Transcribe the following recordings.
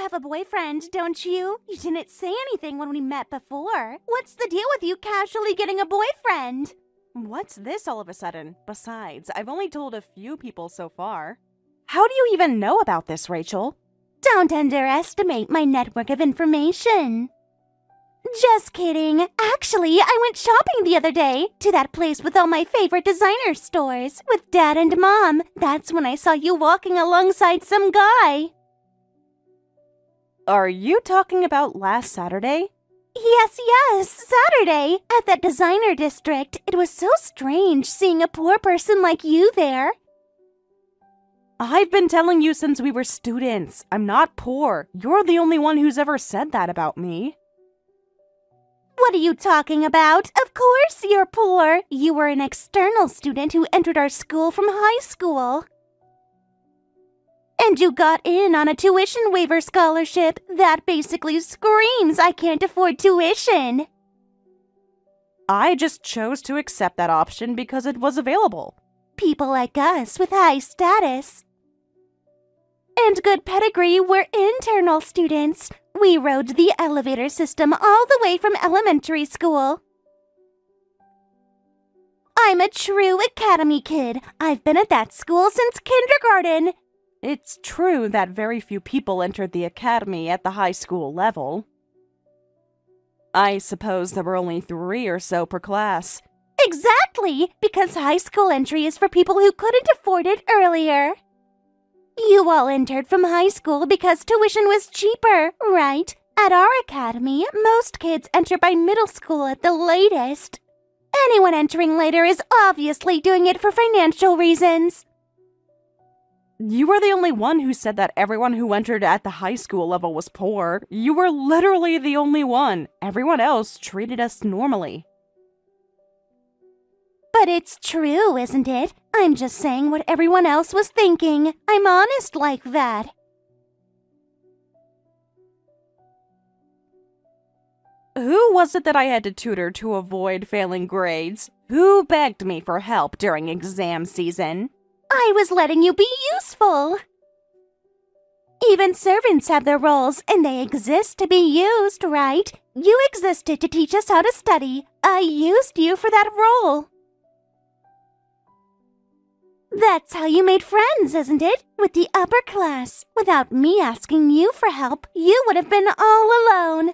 have a boyfriend, don't you? You didn't say anything when we met before. What's the deal with you casually getting a boyfriend? What's this all of a sudden? Besides, I've only told a few people so far. How do you even know about this, Rachel? Don't underestimate my network of information. Just kidding. Actually, I went shopping the other day to that place with all my favorite designer stores with Dad and Mom. That's when I saw you walking alongside some guy. Are you talking about last Saturday? Yes, Saturday, at that designer district. It was so strange seeing a poor person like you there. I've been telling you since we were students. I'm not poor. You're the only one who's ever said that about me. What are you talking about? Of course you're poor. You were an external student who entered our school from high school. And you got in on a tuition waiver scholarship. That basically screams I can't afford tuition. I just chose to accept that option because it was available. People like us with high status and good pedigree were internal students. We rode the elevator system all the way from elementary school. I'm a true academy kid. I've been at that school since kindergarten. It's true that very few people entered the academy at the high school level. I suppose there were only 3 or so per class. Exactly, because high school entry is for people who couldn't afford it earlier. You all entered from high school because tuition was cheaper, right? At our academy, most kids enter by middle school at the latest. Anyone entering later is obviously doing it for financial reasons. You were the only one who said that everyone who entered at the high school level was poor. You were literally the only one. Everyone else treated us normally. But it's true, isn't it? I'm just saying what everyone else was thinking. I'm honest like that. Who was it that I had to tutor to avoid failing grades? Who begged me for help during exam season? I was letting you be useful. Even servants have their roles, and they exist to be used, right? You existed to teach us how to study. I used you for that role. That's how you made friends, isn't it? With the upper class. Without me asking you for help, you would have been all alone.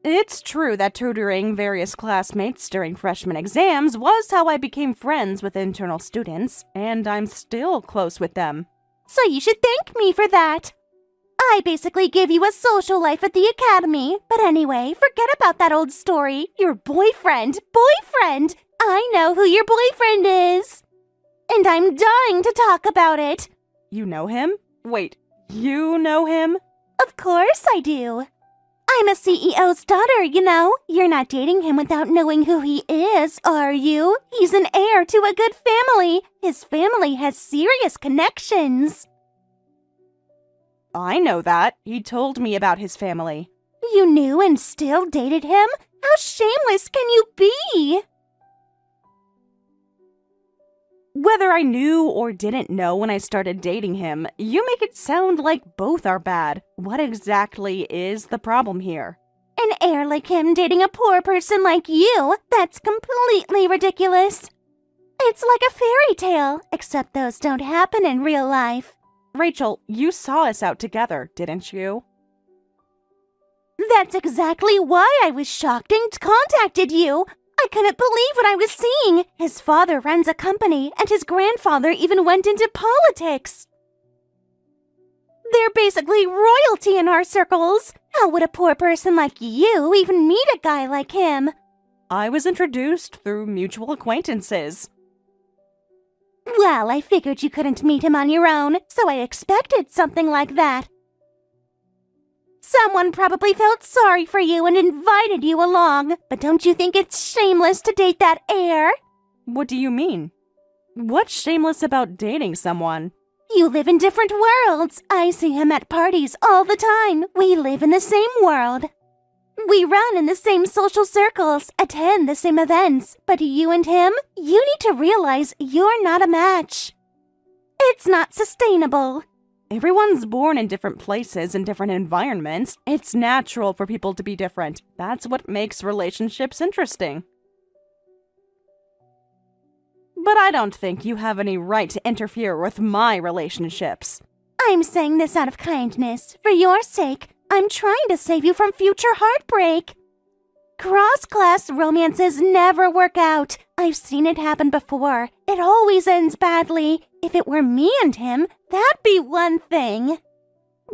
It's true that tutoring various classmates during freshman exams was how I became friends with internal students, and I'm still close with them. So you should thank me for that. I basically gave you a social life at the academy. But anyway, forget about that old story. Your boyfriend! I know who your boyfriend is. And I'm dying to talk about it. You know him? Wait, you know him? Of course I do. I'm a CEO's daughter, you know. You're not dating him without knowing who he is, are you? He's an heir to a good family. His family has serious connections. I know that. He told me about his family. You knew and still dated him? How shameless can you be? Whether I knew or didn't know when I started dating him, you make it sound like both are bad. What exactly is the problem here? An heir like him dating a poor person like you? That's completely ridiculous. It's like a fairy tale, except those don't happen in real life. Rachel, you saw us out together, didn't you? That's exactly why I was shocked and contacted you. I couldn't believe what I was seeing. His father runs a company, and his grandfather even went into politics. They're basically royalty in our circles. How would a poor person like you even meet a guy like him? I was introduced through mutual acquaintances. Well, I figured you couldn't meet him on your own, so I expected something like that. Someone probably felt sorry for you and invited you along. But don't you think it's shameless to date that heir? What do you mean? What's shameless about dating someone? You live in different worlds. I see him at parties all the time. We live in the same world. We run in the same social circles, attend the same events. But you and him, you need to realize you're not a match. It's not sustainable. Everyone's born in different places and different environments. It's natural for people to be different. That's what makes relationships interesting. But I don't think you have any right to interfere with my relationships. I'm saying this out of kindness. For your sake, I'm trying to save you from future heartbreak. Cross-class romances never work out. I've seen it happen before. It always ends badly. If it were me and him, that'd be one thing.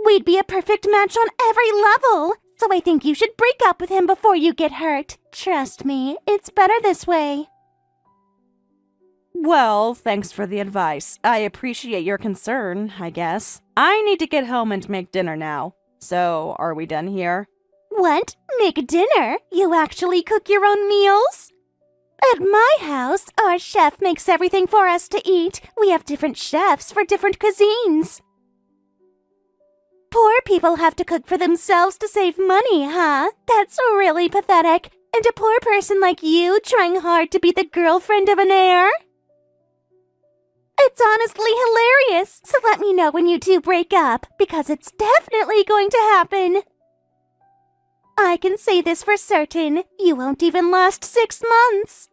We'd be a perfect match on every level. So I think you should break up with him before you get hurt. Trust me, it's better this way. Well, thanks for the advice. I appreciate your concern, I guess. I need to get home and make dinner now. So, are we done here? What? Make dinner? You actually cook your own meals? At my house, our chef makes everything for us to eat. We have different chefs for different cuisines. Poor people have to cook for themselves to save money, huh? That's really pathetic. And a poor person like you trying hard to be the girlfriend of an heir? It's honestly hilarious, so let me know when you two break up, because it's definitely going to happen. I can say this for certain, you won't even last 6 months.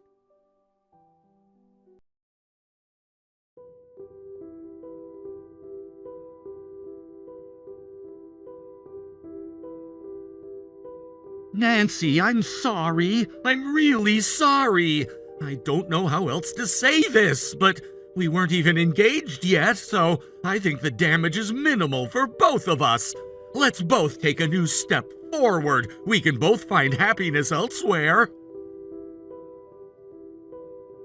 Nancy, I'm sorry. I'm really sorry. I don't know how else to say this, but we weren't even engaged yet, so I think the damage is minimal for both of us. Let's both take a new step forward. We can both find happiness elsewhere.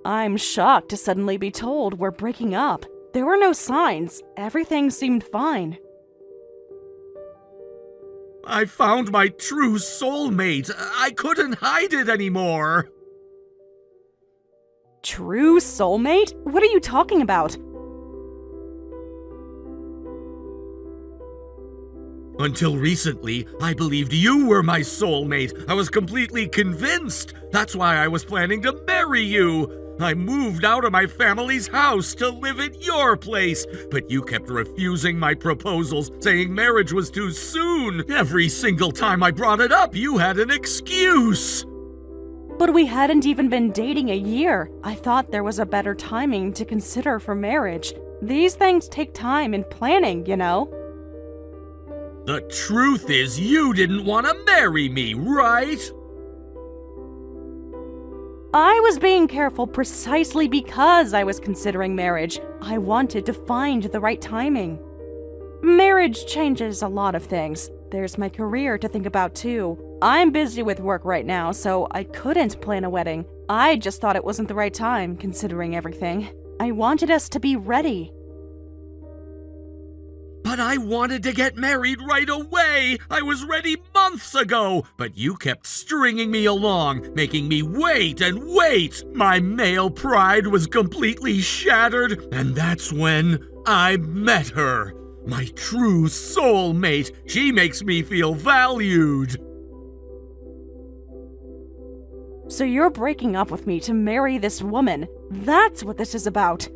I'm shocked to suddenly be told we're breaking up. There were no signs. Everything seemed fine. I found my true soulmate. I couldn't hide it anymore. True soulmate? What are you talking about? Until recently, I believed you were my soulmate. I was completely convinced. That's why I was planning to marry you. I moved out of my family's house to live at your place, but you kept refusing my proposals, saying marriage was too soon. Every single time I brought it up, you had an excuse. But we hadn't even been dating a year. I thought there was a better timing to consider for marriage. These things take time and planning, you know? The truth is, you didn't want to marry me, right? I was being careful precisely because I was considering marriage. I wanted to find the right timing. Marriage changes a lot of things. There's my career to think about too. I'm busy with work right now, so I couldn't plan a wedding. I just thought it wasn't the right time, considering everything. I wanted us to be ready. But I wanted to get married right away! I was ready months ago! But you kept stringing me along, making me wait and wait! My male pride was completely shattered, and that's when I met her. My true soulmate. She makes me feel valued. So you're breaking up with me to marry this woman. That's what this is about.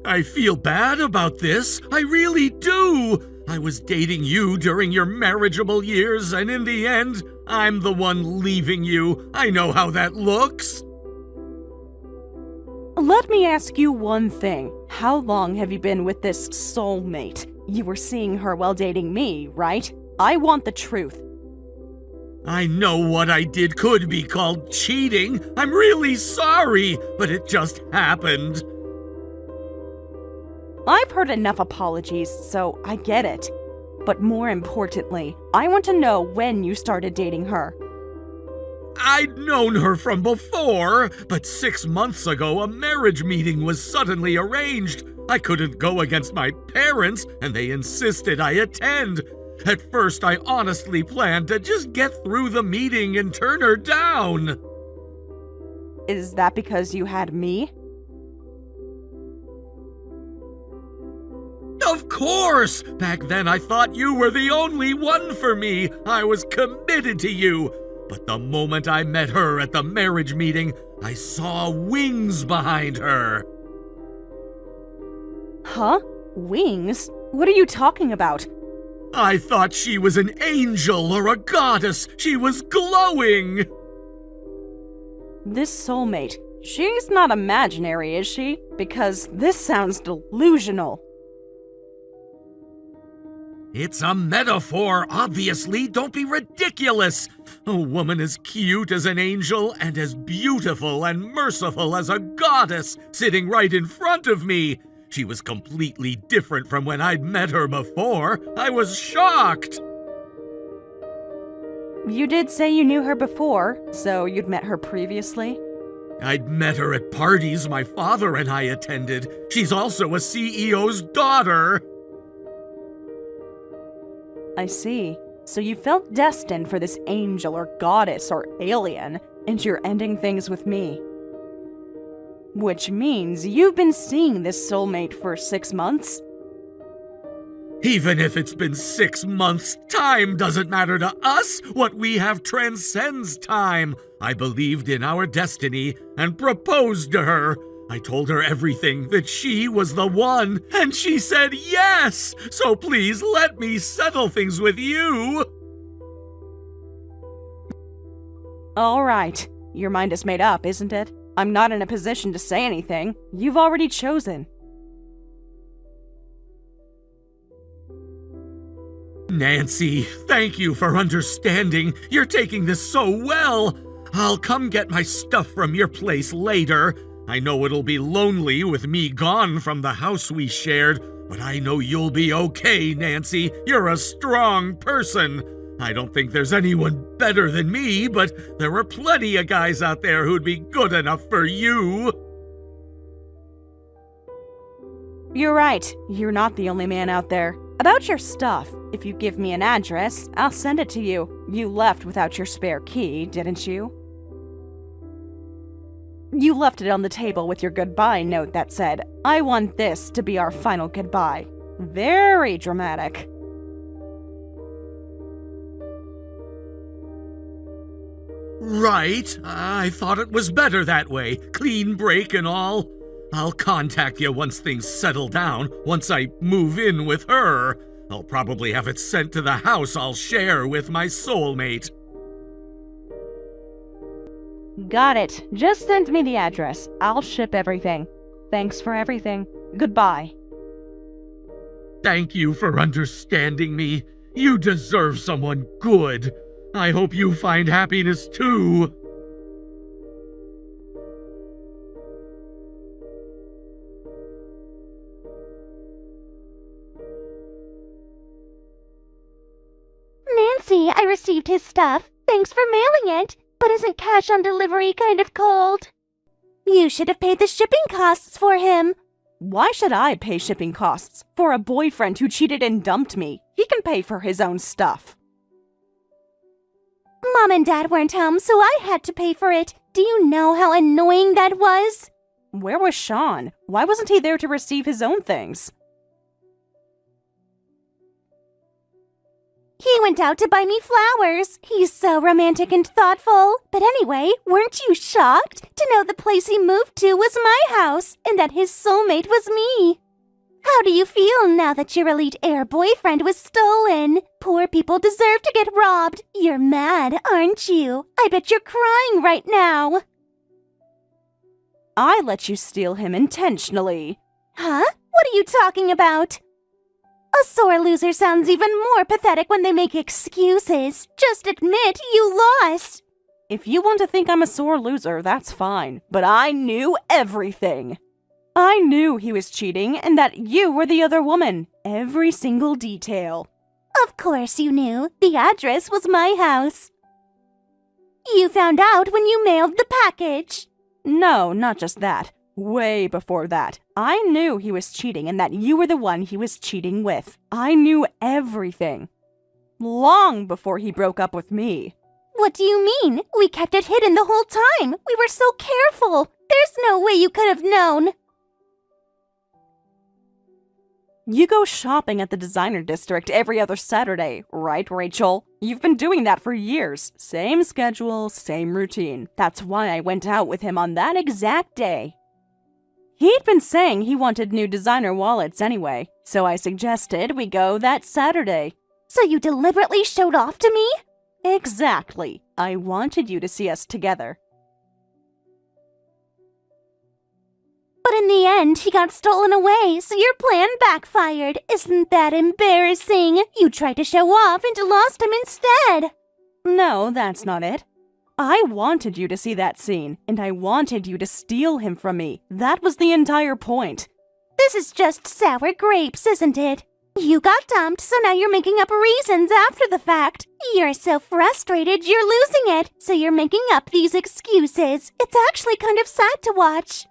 I feel bad about this. I really do. I was dating you during your marriageable years, and in the end, I'm the one leaving you. I know how that looks. Let me ask you one thing. How long have you been with this soulmate? You were seeing her while dating me, right? I want the truth. I know what I did could be called cheating. I'm really sorry, but it just happened. I've heard enough apologies, so I get it. But more importantly, I want to know when you started dating her. I'd known her from before, but 6 months ago a marriage meeting was suddenly arranged. I couldn't go against my parents, and they insisted I attend. At first, I honestly planned to just get through the meeting and turn her down. Is that because you had me? Of course! Back then I thought you were the only one for me. I was committed to you. But the moment I met her at the marriage meeting, I saw wings behind her. Huh? Wings? What are you talking about? I thought she was an angel or a goddess. She was glowing. This soulmate, she's not imaginary, is she? Because this sounds delusional. It's a metaphor, obviously. Don't be ridiculous. A woman as cute as an angel and as beautiful and merciful as a goddess sitting right in front of me. She was completely different from when I'd met her before. I was shocked. You did say you knew her before, so you'd met her previously? I'd met her at parties my father and I attended. She's also a CEO's daughter. I see. So you felt destined for this angel or goddess or alien, and you're ending things with me. Which means you've been seeing this soulmate for 6 months? Even if it's been 6 months, time doesn't matter to us. What we have transcends time. I believed in our destiny and proposed to her. I told her everything, that she was the one, and she said yes! So please let me settle things with you! All right. Your mind is made up, isn't it? I'm not in a position to say anything. You've already chosen. Nancy, thank you for understanding. You're taking this so well. I'll come get my stuff from your place later. I know it'll be lonely with me gone from the house we shared, but I know you'll be okay, Nancy. You're a strong person. I don't think there's anyone better than me, but there are plenty of guys out there who'd be good enough for you. You're right. You're not the only man out there. About your stuff, if you give me an address, I'll send it to you. You left without your spare key, didn't you? You left it on the table with your goodbye note that said, "I want this to be our final goodbye." Very dramatic. Right. I thought it was better that way. Clean break and all. I'll contact you once things settle down, once I move in with her. I'll probably have it sent to the house I'll share with my soulmate. Got it. Just send me the address. I'll ship everything. Thanks for everything. Goodbye. Thank you for understanding me. You deserve someone good. I hope you find happiness too. Nancy, I received his stuff. Thanks for mailing it. But isn't cash on delivery kind of cold? You should have paid the shipping costs for him. Why should I pay shipping costs for a boyfriend who cheated and dumped me? He can pay for his own stuff. Mom and Dad weren't home, so I had to pay for it. Do you know how annoying that was? Where was Sean? Why wasn't he there to receive his own things? He went out to buy me flowers. He's so romantic and thoughtful. But anyway, weren't you shocked to know the place he moved to was my house and that his soulmate was me? How do you feel now that your elite heir boyfriend was stolen? Poor people deserve to get robbed. You're mad, aren't you? I bet you're crying right now. I let you steal him intentionally. Huh? What are you talking about? A sore loser sounds even more pathetic when they make excuses. Just admit you lost. If you want to think I'm a sore loser, that's fine. But I knew everything. I knew he was cheating and that you were the other woman. Every single detail. Of course you knew. The address was my house. You found out when you mailed the package. No, not just that. Way before that. I knew he was cheating and that you were the one he was cheating with. I knew everything. Long before he broke up with me. What do you mean? We kept it hidden the whole time. We were so careful. There's no way you could have known. You go shopping at the designer district every other Saturday, right, Rachel? You've been doing that for years. Same schedule, same routine. That's why I went out with him on that exact day. He'd been saying he wanted new designer wallets anyway, so I suggested we go that Saturday. So you deliberately showed off to me? Exactly. I wanted you to see us together. But in the end, he got stolen away, so your plan backfired. Isn't that embarrassing? You tried to show off and lost him instead. No, that's not it. I wanted you to see that scene, and I wanted you to steal him from me. That was the entire point. This is just sour grapes, isn't it? You got dumped, so now you're making up reasons after the fact. You're so frustrated you're losing it, so you're making up these excuses. It's actually kind of sad to watch.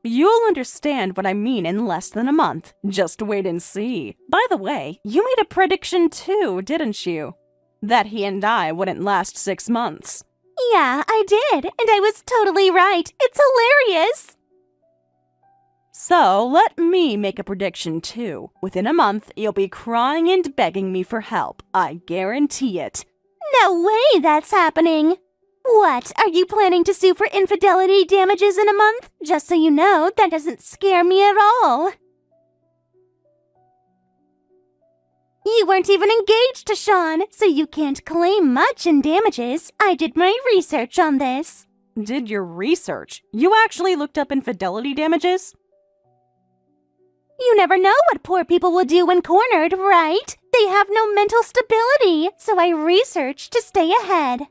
You'll understand what I mean in less than a month. Just wait and see. By the way, you made a prediction too, didn't you? That he and I wouldn't last 6 months. Yeah, I did, and I was totally right. It's hilarious. So, let me make a prediction too. Within a month, you'll be crying and begging me for help. I guarantee it. No way that's happening. What, are you planning to sue for infidelity damages in a month? Just so you know, that doesn't scare me at all. You weren't even engaged to Sean, so you can't claim much in damages. I did my research on this. Did your research? You actually looked up infidelity damages? You never know what poor people will do when cornered, right? They have no mental stability, so I researched to stay ahead.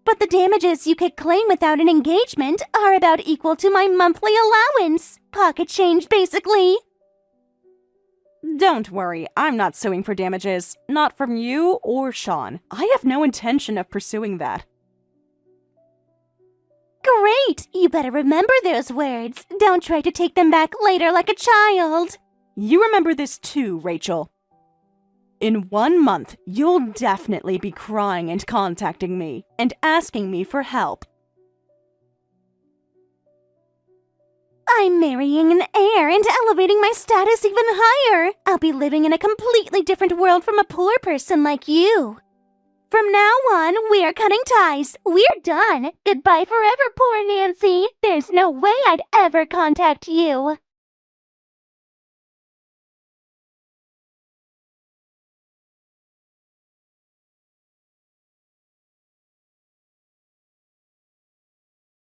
But the damages you could claim without an engagement are about equal to my monthly allowance. Pocket change, basically. Don't worry, I'm not suing for damages. Not from you or Sean. I have no intention of pursuing that. Great! You better remember those words. Don't try to take them back later like a child. You remember this too, Rachel. In 1 month, you'll definitely be crying and contacting me and asking me for help. I'm marrying an heir and elevating my status even higher. I'll be living in a completely different world from a poor person like you. From now on, we're cutting ties. We're done. Goodbye forever, poor Nancy. There's no way I'd ever contact you.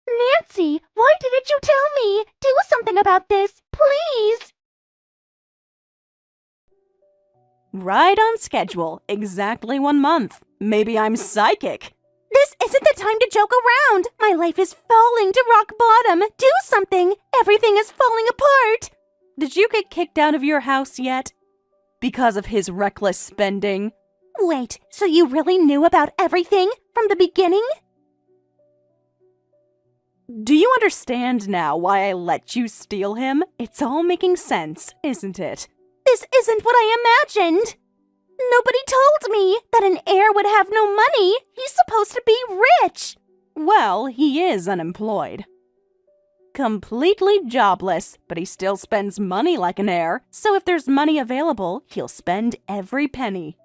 Nancy, why didn't you tell me? Do something about this, please. Right on schedule. Exactly 1 month. Maybe I'm psychic. This isn't the time to joke around. My life is falling to rock bottom. Do something. Everything is falling apart. Did you get kicked out of your house yet? Because of his reckless spending? Wait, so you really knew about everything from the beginning? Do you understand now why I let you steal him? It's all making sense, isn't it? This isn't what I imagined. Nobody told me that an heir would have no money. He's supposed to be rich. Well, he is unemployed. Completely jobless, but he still spends money like an heir, so if there's money available, he'll spend every penny.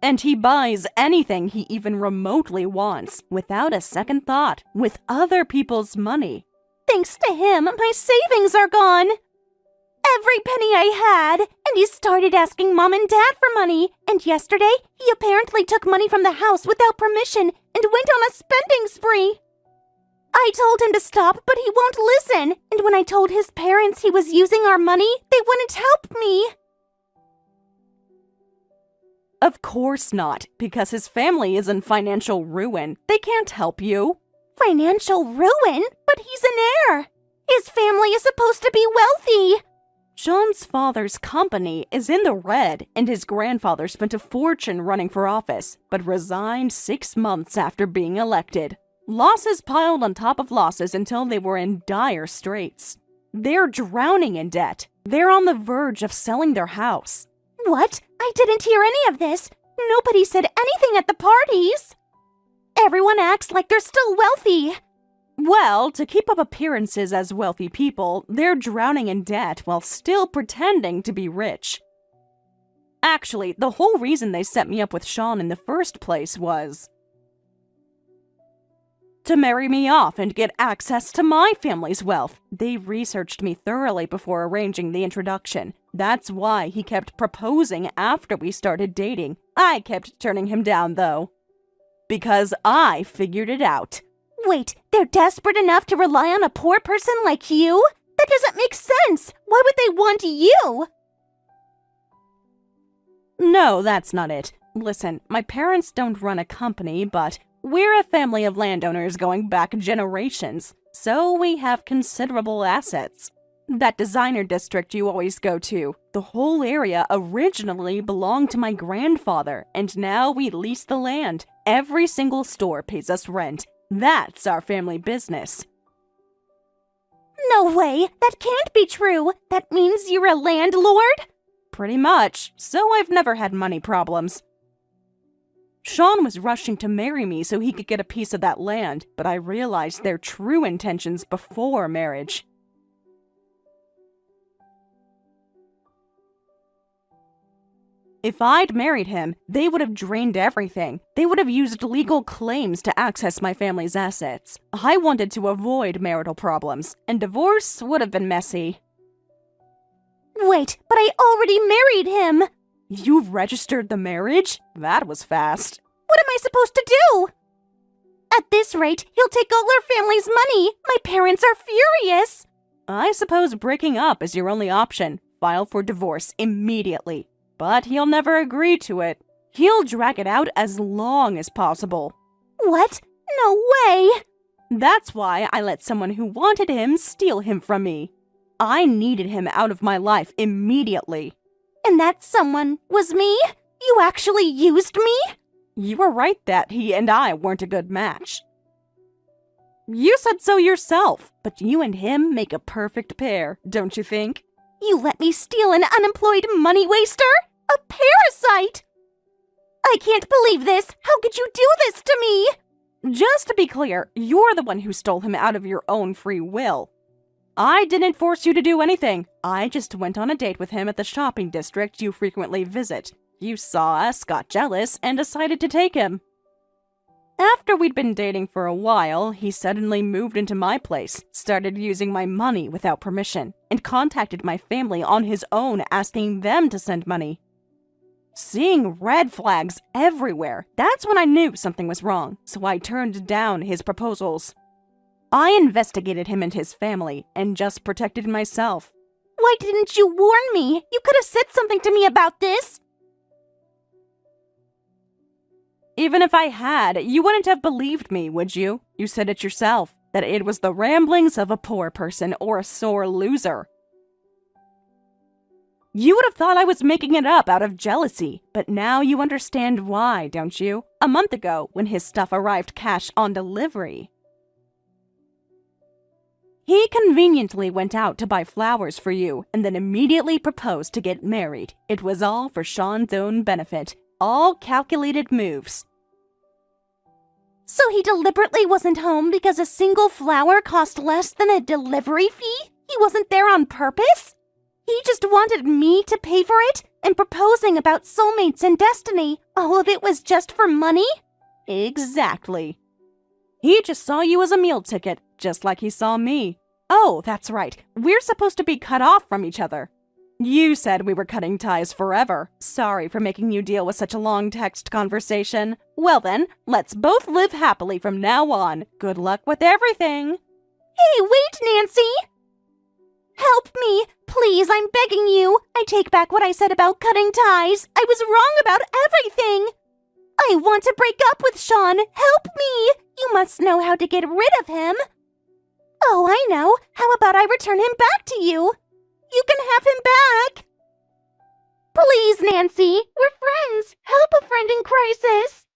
And he buys anything he even remotely wants, without a second thought, with other people's money. Thanks to him, my savings are gone. Every penny I had, and he started asking Mom and Dad for money. And yesterday, he apparently took money from the house without permission and went on a spending spree. I told him to stop, but he won't listen. And when I told his parents he was using our money, they wouldn't help me. Of course not, because his family is in financial ruin. They can't help you. Financial ruin? But he's an heir. His family is supposed to be wealthy. Sean's father's company is in the red, and his grandfather spent a fortune running for office, but resigned 6 months after being elected. Losses piled on top of losses until they were in dire straits. They're drowning in debt. They're on the verge of selling their house. What? I didn't hear any of this. Nobody said anything at the parties. Everyone acts like they're still wealthy. Well, to keep up appearances as wealthy people, they're drowning in debt while still pretending to be rich. Actually, the whole reason they set me up with Sean in the first place was... To marry me off and get access to my family's wealth. They researched me thoroughly before arranging the introduction. That's why he kept proposing after we started dating. I kept turning him down, though. Because I figured it out. Wait, they're desperate enough to rely on a poor person like you? That doesn't make sense. Why would they want you? No, that's not it. Listen, my parents don't run a company, but we're a family of landowners going back generations, so we have considerable assets. That designer district you always go to, the whole area originally belonged to my grandfather, and now we lease the land. Every single store pays us rent. That's our family business. No way! That can't be true! That means you're a landlord? Pretty much, so I've never had money problems. Sean was rushing to marry me so he could get a piece of that land, but I realized their true intentions before marriage. If I'd married him, they would have drained everything. They would have used legal claims to access my family's assets. I wanted to avoid marital problems, and divorce would have been messy. Wait, but I already married him! You registered the marriage? That was fast. What am I supposed to do? At this rate, he'll take all our family's money. My parents are furious. I suppose breaking up is your only option. File for divorce immediately. But he'll never agree to it. He'll drag it out as long as possible. What? No way! That's why I let someone who wanted him steal him from me. I needed him out of my life immediately. And that someone was me? You actually used me? You were right that he and I weren't a good match. You said so yourself, but you and him make a perfect pair, don't you think? You let me steal an unemployed money waster? A parasite! I can't believe this! How could you do this to me? Just to be clear, you're the one who stole him out of your own free will. I didn't force you to do anything. I just went on a date with him at the shopping district you frequently visit. You saw us, got jealous, and decided to take him. After we'd been dating for a while, he suddenly moved into my place, started using my money without permission, and contacted my family on his own, asking them to send money. Seeing red flags everywhere, that's when I knew something was wrong, so I turned down his proposals. I investigated him and his family, and just protected myself. Why didn't you warn me? You could have said something to me about this. Even if I had, you wouldn't have believed me, would you? You said it yourself, that it was the ramblings of a poor person or a sore loser. You would have thought I was making it up out of jealousy, but now you understand why, don't you? A month ago, when his stuff arrived cash on delivery, he conveniently went out to buy flowers for you and then immediately proposed to get married. It was all for Sean's own benefit. All calculated moves. So he deliberately wasn't home because a single flower cost less than a delivery fee? He wasn't there on purpose? He just wanted me to pay for it? And proposing about soulmates and destiny, all of it was just for money? Exactly. He just saw you as a meal ticket, just like he saw me. Oh, that's right. We're supposed to be cut off from each other. You said we were cutting ties forever. Sorry for making you deal with such a long text conversation. Well then, let's both live happily from now on. Good luck with everything. Hey, wait, Nancy! Help me! Please, I'm begging you! I take back what I said about cutting ties. I was wrong about everything! I want to break up with Sean! Help me! You must know how to get rid of him! Oh, I know! How about I return him back to you? You can have him back! Please, Nancy! We're friends! Help a friend in crisis!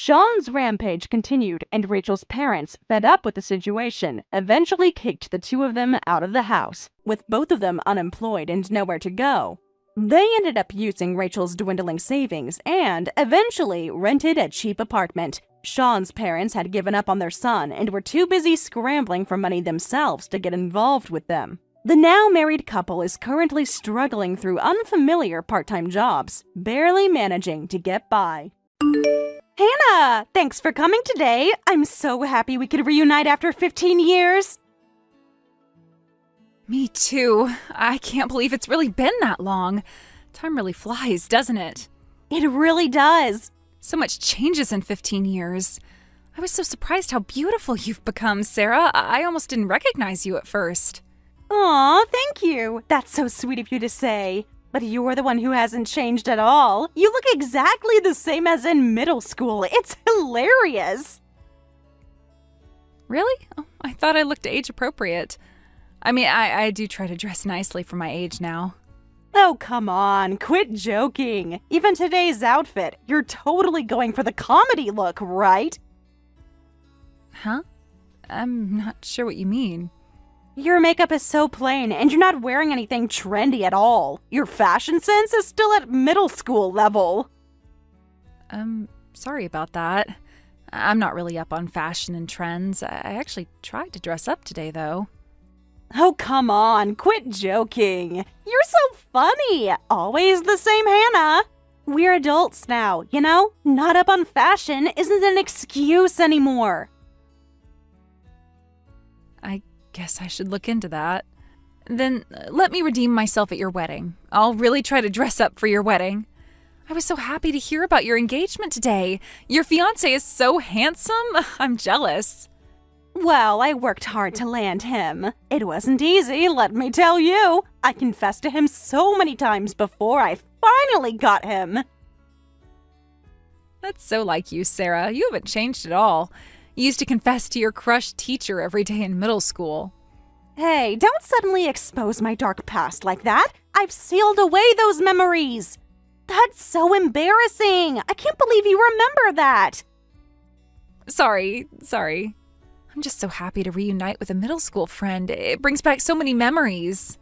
Sean's rampage continued, and Rachel's parents, fed up with the situation, eventually kicked the two of them out of the house, with both of them unemployed and nowhere to go. They ended up using Rachel's dwindling savings and, eventually, rented a cheap apartment. Sean's parents had given up on their son and were too busy scrambling for money themselves to get involved with them. The now married couple is currently struggling through unfamiliar part-time jobs, barely managing to get by. Hannah, thanks for coming today. I'm so happy we could reunite after 15 years. Me too. I can't believe it's really been that long. Time really flies, doesn't it? It really does. So much changes in 15 years. I was so surprised how beautiful you've become, Sarah. I almost didn't recognize you at first. Aw, thank you. That's so sweet of you to say. But you're the one who hasn't changed at all. You look exactly the same as in middle school. It's hilarious. Really? Oh, I thought I looked age appropriate. I mean, I do try to dress nicely for my age now. Oh, come on. Quit joking. Even today's outfit, you're totally going for the comedy look, right? Huh? I'm not sure what you mean. Your makeup is so plain, and you're not wearing anything trendy at all. Your fashion sense is still at middle school level. Sorry about that. I'm not really up on fashion and trends. I actually tried to dress up today, though. Oh, come on. Quit joking. You're so funny. Always the same Hannah. We're adults now, you know? Not up on fashion isn't an excuse anymore. I guess I should look into that. Then let me redeem myself at your wedding. I'll really try to dress up for your wedding. I was so happy to hear about your engagement today. Your fiancé is so handsome. I'm jealous. Well, I worked hard to land him. It wasn't easy, let me tell you. I confessed to him so many times before I finally got him. That's so like you, Sarah. You haven't changed at all. You used to confess to your crush teacher every day in middle school. Hey, don't suddenly expose my dark past like that. I've sealed away those memories. That's so embarrassing. I can't believe you remember that. Sorry. I'm just so happy to reunite with a middle school friend. It brings back so many memories.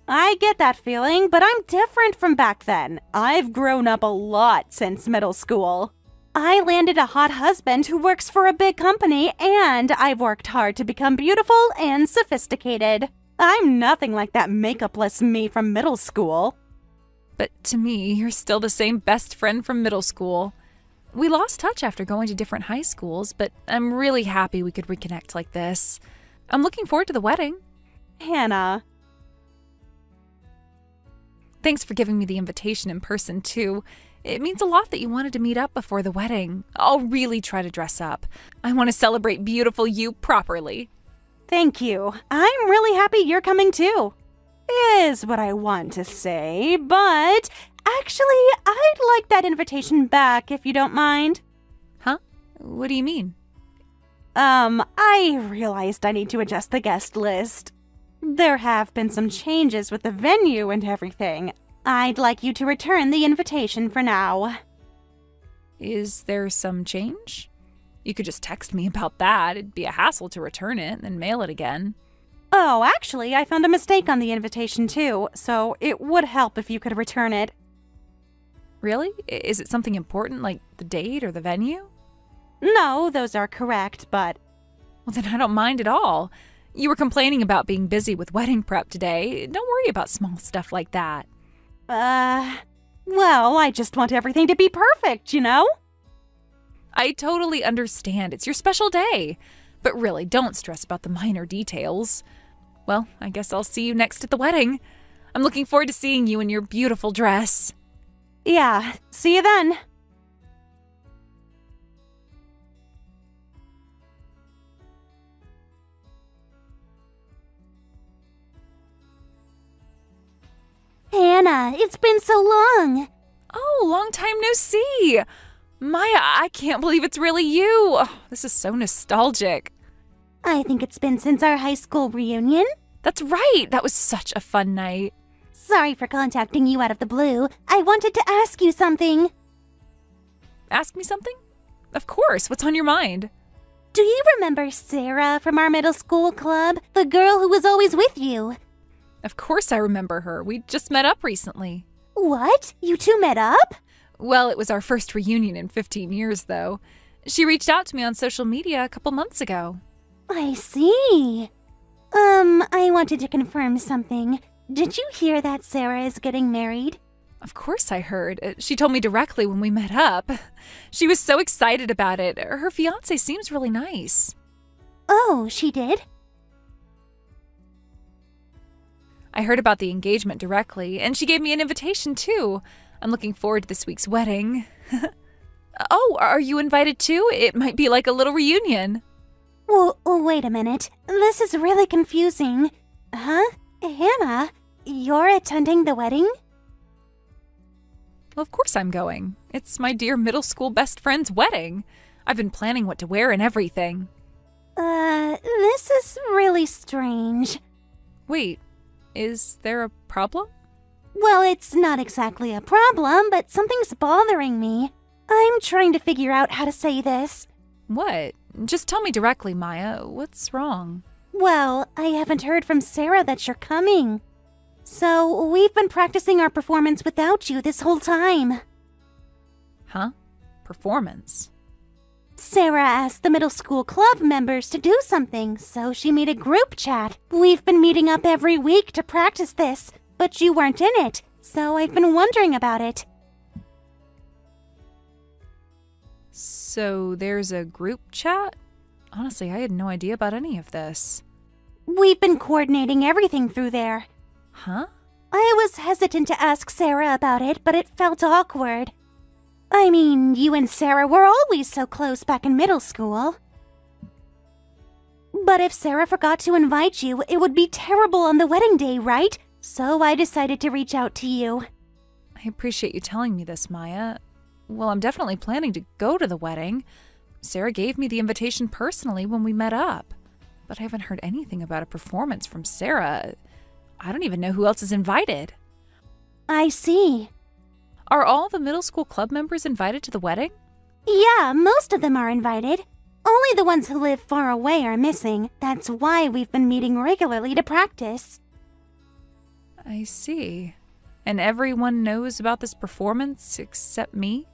I get that feeling, but I'm different from back then. I've grown up a lot since middle school. I landed a hot husband who works for a big company, and I've worked hard to become beautiful and sophisticated. I'm nothing like that makeupless me from middle school. But to me, you're still the same best friend from middle school. We lost touch after going to different high schools, but I'm really happy we could reconnect like this. I'm looking forward to the wedding. Hannah. Thanks for giving me the invitation in person, too. It means a lot that you wanted to meet up before the wedding. I'll really try to dress up. I want to celebrate beautiful you properly. Thank you. I'm really happy you're coming too. Is what I want to say, but actually, I'd like that invitation back if you don't mind. Huh? What do you mean? I realized I need to adjust the guest list. There have been some changes with the venue and everything. I'd like you to return the invitation for now. Is there some change? You could just text me about that. It'd be a hassle to return it and then mail it again. Oh, actually, I found a mistake on the invitation too, so it would help if you could return it. Really? Is it something important, like the date or the venue? No, those are correct, but... Well, then I don't mind at all. You were complaining about being busy with wedding prep today. Don't worry about small stuff like that. Well, I just want everything to be perfect, you know? I totally understand. It's your special day. But really, don't stress about the minor details. Well, I guess I'll see you next at the wedding. I'm looking forward to seeing you in your beautiful dress. Yeah, see you then. Hannah, it's been so long. Oh, long time no see. Maya, I can't believe it's really you. Oh, this is so nostalgic. I think it's been since our high school reunion. That's right. That was such a fun night. Sorry for contacting you out of the blue. I wanted to ask you something. Ask me something? Of course. What's on your mind? Do you remember Sarah from our middle school club? The girl who was always with you? Of course I remember her. We just met up recently. What? You two met up? Well, it was our first reunion in 15 years, though. She reached out to me on social media a couple months ago. I see. I wanted to confirm something. Did you hear that Sarah is getting married? Of course I heard. She told me directly when we met up. She was so excited about it. Her fiancé seems really nice. Oh, she did? I heard about the engagement directly, and she gave me an invitation too. I'm looking forward to this week's wedding. Oh, are you invited too? It might be like a little reunion. Well, wait a minute. This is really confusing. Huh? Hannah, you're attending the wedding? Well, of course I'm going. It's my dear middle school best friend's wedding. I've been planning what to wear and everything. This is really strange. Wait, is there a problem? Well, it's not exactly a problem, but something's bothering me. I'm trying to figure out how to say this. What? Just tell me directly, Maya. What's wrong? Well, I haven't heard from Sarah that you're coming. So, we've been practicing our performance without you this whole time. Huh? Performance? Sarah asked the middle school club members to do something, so she made a group chat. We've been meeting up every week to practice this, but you weren't in it, so I've been wondering about it. So there's a group chat? Honestly, I had no idea about any of this. We've been coordinating everything through there. Huh? I was hesitant to ask Sarah about it, but it felt awkward. I mean, you and Sarah were always so close back in middle school. But if Sarah forgot to invite you, it would be terrible on the wedding day, right? So I decided to reach out to you. I appreciate you telling me this, Maya. Well, I'm definitely planning to go to the wedding. Sarah gave me the invitation personally when we met up. But I haven't heard anything about a performance from Sarah. I don't even know who else is invited. I see. Are all the middle school club members invited to the wedding? Yeah, most of them are invited. Only the ones who live far away are missing. That's why we've been meeting regularly to practice. I see. And everyone knows about this performance except me?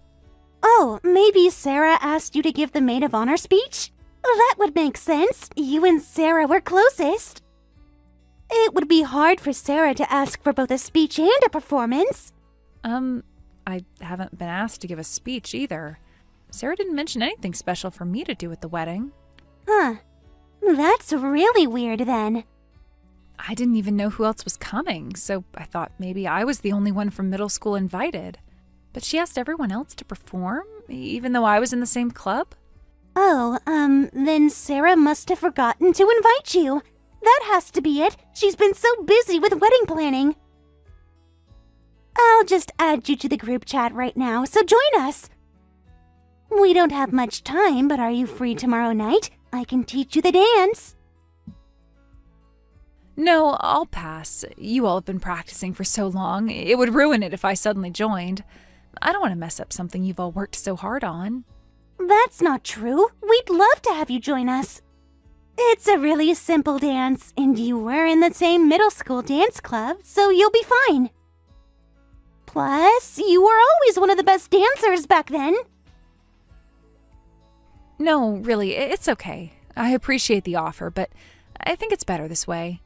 Oh, maybe Sarah asked you to give the maid of honor speech? That would make sense. You and Sarah were closest. It would be hard for Sarah to ask for both a speech and a performance. I haven't been asked to give a speech either. Sarah didn't mention anything special for me to do at the wedding. Huh. That's really weird then. I didn't even know who else was coming, so I thought maybe I was the only one from middle school invited. But she asked everyone else to perform, even though I was in the same club? Oh, then Sarah must have forgotten to invite you. That has to be it. She's been so busy with wedding planning. I'll just add you to the group chat right now, so join us. We don't have much time, but are you free tomorrow night? I can teach you the dance. No, I'll pass. You all have been practicing for so long. It would ruin it if I suddenly joined. I don't want to mess up something you've all worked so hard on. That's not true. We'd love to have you join us. It's a really simple dance, and you were in the same middle school dance club, so you'll be fine. Plus, you were always one of the best dancers back then. No, really, it's okay. I appreciate the offer, but I think it's better this way.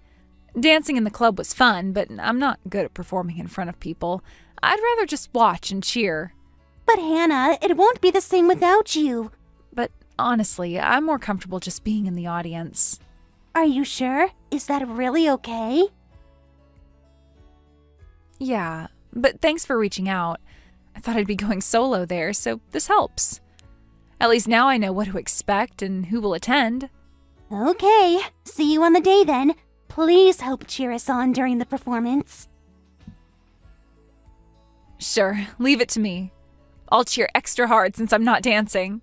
Dancing in the club was fun, but I'm not good at performing in front of people. I'd rather just watch and cheer. But Hannah, it won't be the same without you. But honestly, I'm more comfortable just being in the audience. Are you sure? Is that really okay? Yeah, but thanks for reaching out. I thought I'd be going solo there, so this helps. At least now I know what to expect and who will attend. Okay, see you on the day then. Please help cheer us on during the performance. Sure, leave it to me. I'll cheer extra hard since I'm not dancing.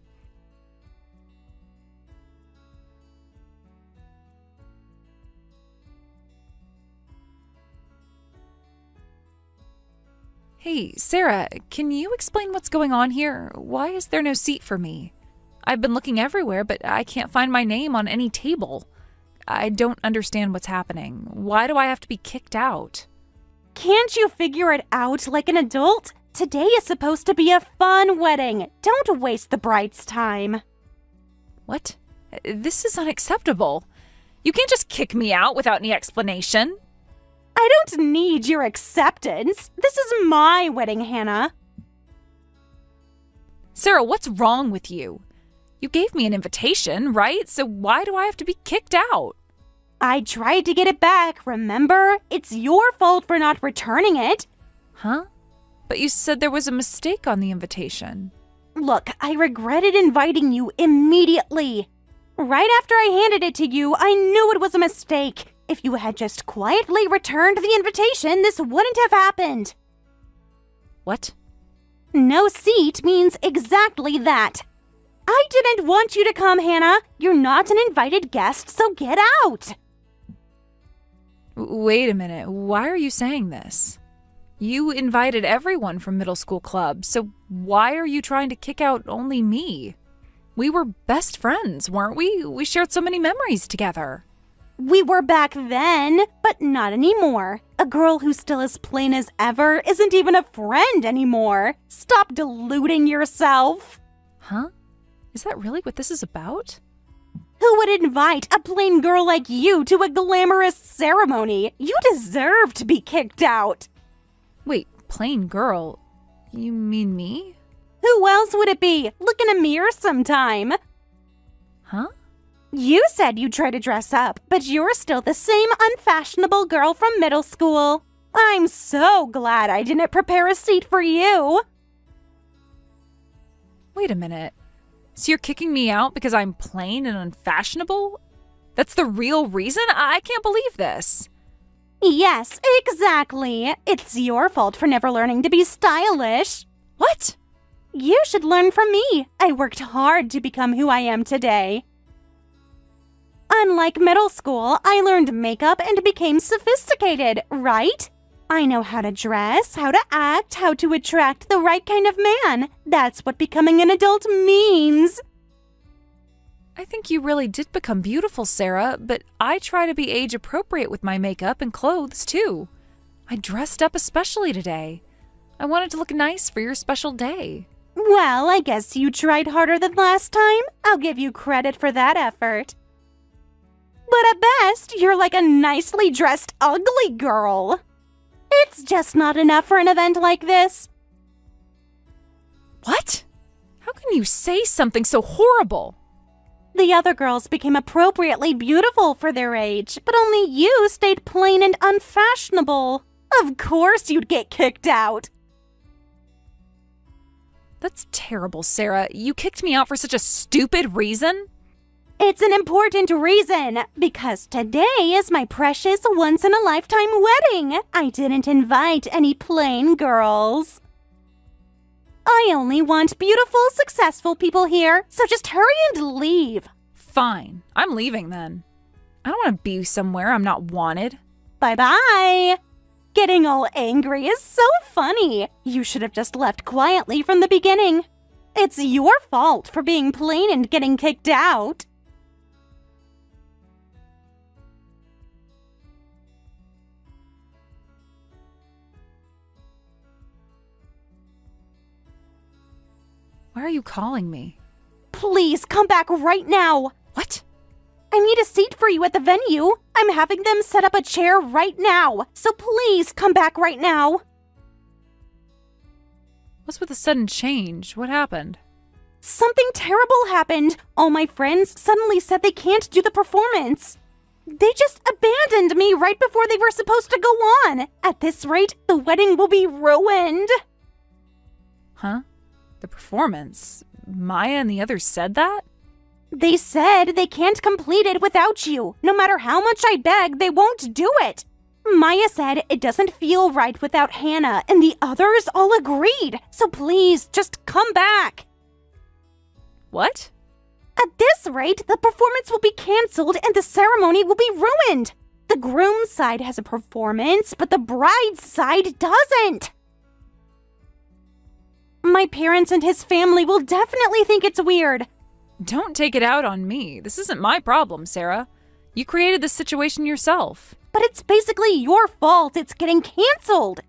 Hey, Sarah, can you explain what's going on here? Why is there no seat for me? I've been looking everywhere, but I can't find my name on any table. I don't understand what's happening. Why do I have to be kicked out? Can't you figure it out like an adult? Today is supposed to be a fun wedding. Don't waste the bride's time. What? This is unacceptable. You can't just kick me out without any explanation. I don't need your acceptance. This is my wedding, Hannah. Sarah, what's wrong with you? You gave me an invitation, right? So why do I have to be kicked out? I tried to get it back, remember? It's your fault for not returning it. Huh? But you said there was a mistake on the invitation. Look, I regretted inviting you immediately. Right after I handed it to you, I knew it was a mistake. If you had just quietly returned the invitation, this wouldn't have happened. What? No seat means exactly that. I didn't want you to come, Hannah. You're not an invited guest, so get out. Wait a minute. Why are you saying this? You invited everyone from middle school club, so why are you trying to kick out only me? We were best friends, weren't we? We shared so many memories together. We were back then, but not anymore. A girl who's still as plain as ever isn't even a friend anymore. Stop deluding yourself. Huh? Is that really what this is about? Who would invite a plain girl like you to a glamorous ceremony? You deserve to be kicked out. Wait, plain girl? You mean me? Who else would it be? Look in a mirror sometime. Huh? You said you'd try to dress up, but you're still the same unfashionable girl from middle school. I'm so glad I didn't prepare a seat for you. Wait a minute. So you're kicking me out because I'm plain and unfashionable? That's the real reason? I can't believe this. Yes, exactly. It's your fault for never learning to be stylish. What? You should learn from me. I worked hard to become who I am today. Unlike middle school, I learned makeup and became sophisticated, right? I know how to dress, how to act, how to attract the right kind of man. That's what becoming an adult means. I think you really did become beautiful, Sarah, but I try to be age appropriate with my makeup and clothes, too. I dressed up especially today. I wanted to look nice for your special day. Well, I guess you tried harder than last time. I'll give you credit for that effort. But at best, you're like a nicely dressed ugly girl. It's just not enough for an event like this. What? How can you say something so horrible? The other girls became appropriately beautiful for their age, but only you stayed plain and unfashionable. Of course you'd get kicked out. That's terrible, Sarah. You kicked me out for such a stupid reason? It's an important reason, because today is my precious once-in-a-lifetime wedding. I didn't invite any plain girls. I only want beautiful, successful people here, so just hurry and leave. Fine. I'm leaving then. I don't want to be somewhere I'm not wanted. Bye-bye. Getting all angry is so funny. You should have just left quietly from the beginning. It's your fault for being plain and getting kicked out. Why are you calling me? Please come back right now. What? I need a seat for you at the venue. I'm having them set up a chair right now. So please come back right now. What's with the sudden change? What happened? Something terrible happened. All my friends suddenly said they can't do the performance. They just abandoned me right before they were supposed to go on. At this rate, the wedding will be ruined. Huh? The performance? Maya and the others said that? They said they can't complete it without you. No matter how much I beg, they won't do it. Maya said it doesn't feel right without Hannah, and the others all agreed. So please, just come back. What? At this rate, the performance will be canceled and the ceremony will be ruined. The groom's side has a performance, but the bride's side doesn't. My parents and his family will definitely think it's weird. Don't take it out on me. This isn't my problem, Sarah. You created this situation yourself. But it's basically your fault it's getting canceled.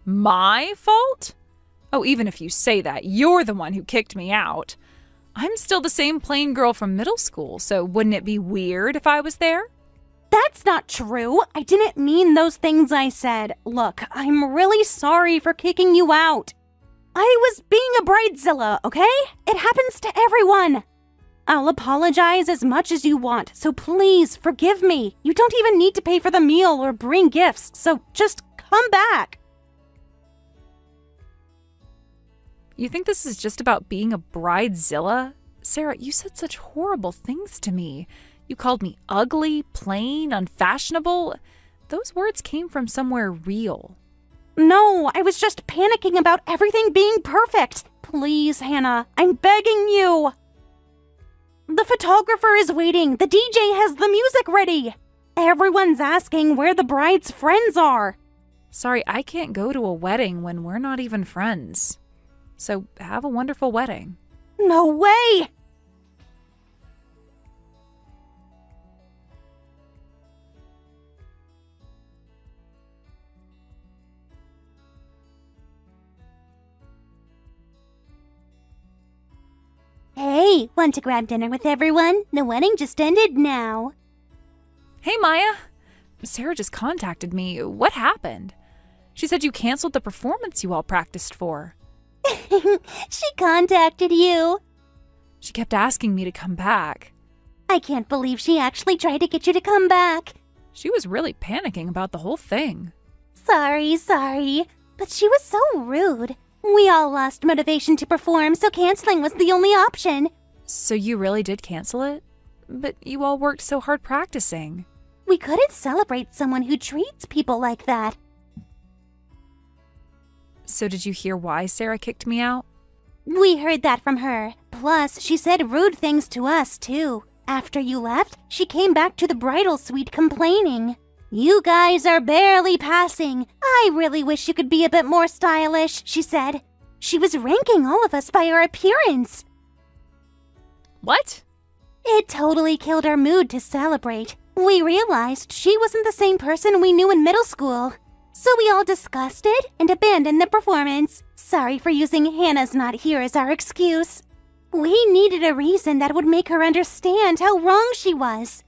My fault? Oh, even if you say that, you're the one who kicked me out. I'm still the same plain girl from middle school, so wouldn't it be weird if I was there? That's not true. I didn't mean those things I said. Look, I'm really sorry for kicking you out. I was being a bridezilla, okay? It happens to everyone. I'll apologize as much as you want, so please forgive me. You don't even need to pay for the meal or bring gifts, so just come back. You think this is just about being a bridezilla? Sarah, you said such horrible things to me. You called me ugly, plain, unfashionable. Those words came from somewhere real. No, I was just panicking about everything being perfect. Please, Hannah, I'm begging you. The photographer is waiting. The DJ has the music ready. Everyone's asking where the bride's friends are. Sorry, I can't go to a wedding when we're not even friends. So have a wonderful wedding. No way! Hey, want to grab dinner with everyone? The wedding just ended now. Hey, Maya. Sarah just contacted me. What happened? She said you canceled the performance you all practiced for. She contacted you. She kept asking me to come back. I can't believe she actually tried to get you to come back. She was really panicking about the whole thing. Sorry. But she was so rude. We all lost motivation to perform, so canceling was the only option. So you really did cancel it? But you all worked so hard practicing. We couldn't celebrate someone who treats people like that. So did you hear why Sarah kicked me out? We heard that from her. Plus, she said rude things to us, too. After you left, she came back to the bridal suite complaining. You guys are barely passing. I really wish you could be a bit more stylish, she said. She was ranking all of us by our appearance. What? It totally killed our mood to celebrate. We realized she wasn't the same person we knew in middle school. So we all discussed it and abandoned the performance. Sorry for using Hannah's not here as our excuse. We needed a reason that would make her understand how wrong she was.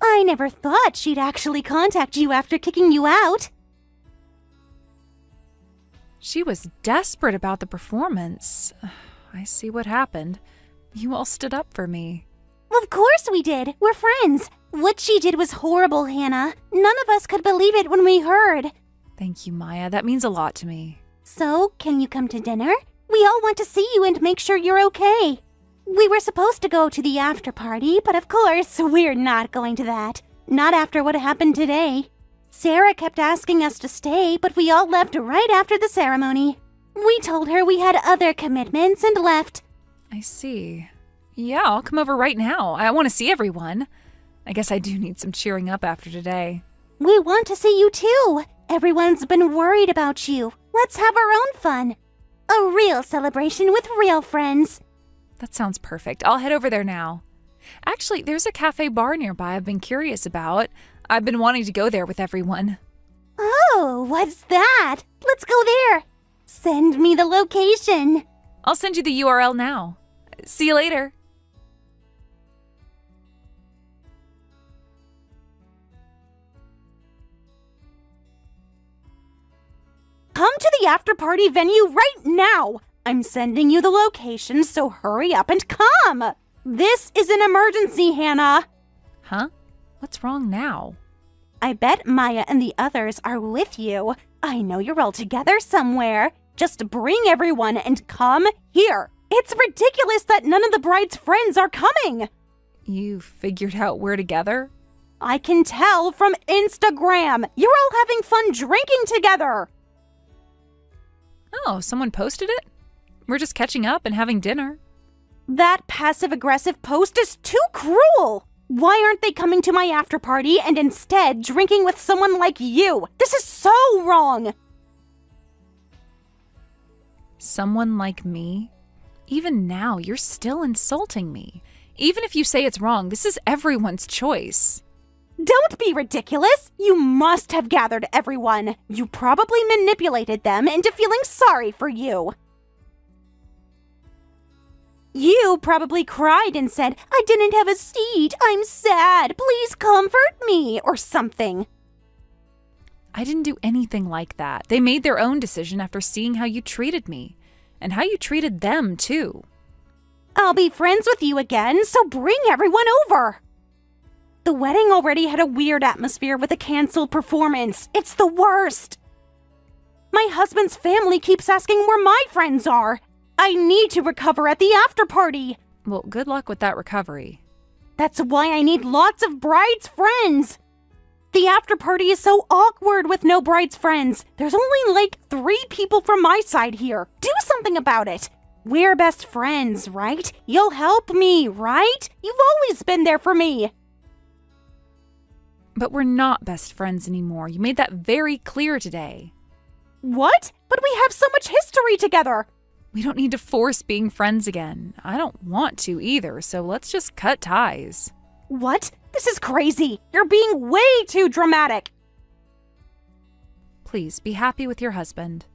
I never thought she'd actually contact you after kicking you out. She was desperate about the performance. I see what happened. You all stood up for me. Of course we did. We're friends. What she did was horrible, Hannah. None of us could believe it when we heard. Thank you, Maya. That means a lot to me. So, can you come to dinner? We all want to see you and make sure you're okay. We were supposed to go to the after party, but of course, we're not going to that. Not after what happened today. Sarah kept asking us to stay, but we all left right after the ceremony. We told her we had other commitments and left. I see. Yeah, I'll come over right now. I want to see everyone. I guess I do need some cheering up after today. We want to see you too. Everyone's been worried about you. Let's have our own fun. A real celebration with real friends. That sounds perfect. I'll head over there now. Actually, there's a cafe bar nearby I've been curious about. I've been wanting to go there with everyone. Oh, what's that? Let's go there. Send me the location. I'll send you the URL now. See you later. Come to the after-party venue right now. I'm sending you the location, so hurry up and come. This is an emergency, Hannah. Huh? What's wrong now? I bet Maya and the others are with you. I know you're all together somewhere. Just bring everyone and come here. It's ridiculous that none of the bride's friends are coming. You figured out we're together? I can tell from Instagram. You're all having fun drinking together. Oh, someone posted it? We're just catching up and having dinner. That passive-aggressive post is too cruel. Why aren't they coming to my after party and instead drinking with someone like you? This is so wrong. Someone like me? Even now, you're still insulting me. Even if you say it's wrong, this is everyone's choice. Don't be ridiculous. You must have gathered everyone. You probably manipulated them into feeling sorry for you. You probably cried and said, "I didn't have a seat. I'm sad. Please comfort me," or something. I didn't do anything like that. They made their own decision after seeing how you treated me. And how you treated them, too. I'll be friends with you again, so bring everyone over. The wedding already had a weird atmosphere with a canceled performance. It's the worst. My husband's family keeps asking where my friends are. I need to recover at the after party. Well, good luck with that recovery. That's why I need lots of bride's friends. The after party is so awkward with no bride's friends. There's only like 3 people from my side here. Do something about it. We're best friends, right? You'll help me, right? You've always been there for me. But we're not best friends anymore. You made that very clear today. What? But we have so much history together. We don't need to force being friends again. I don't want to either, so let's just cut ties. What? This is crazy. You're being way too dramatic. Please be happy with your husband.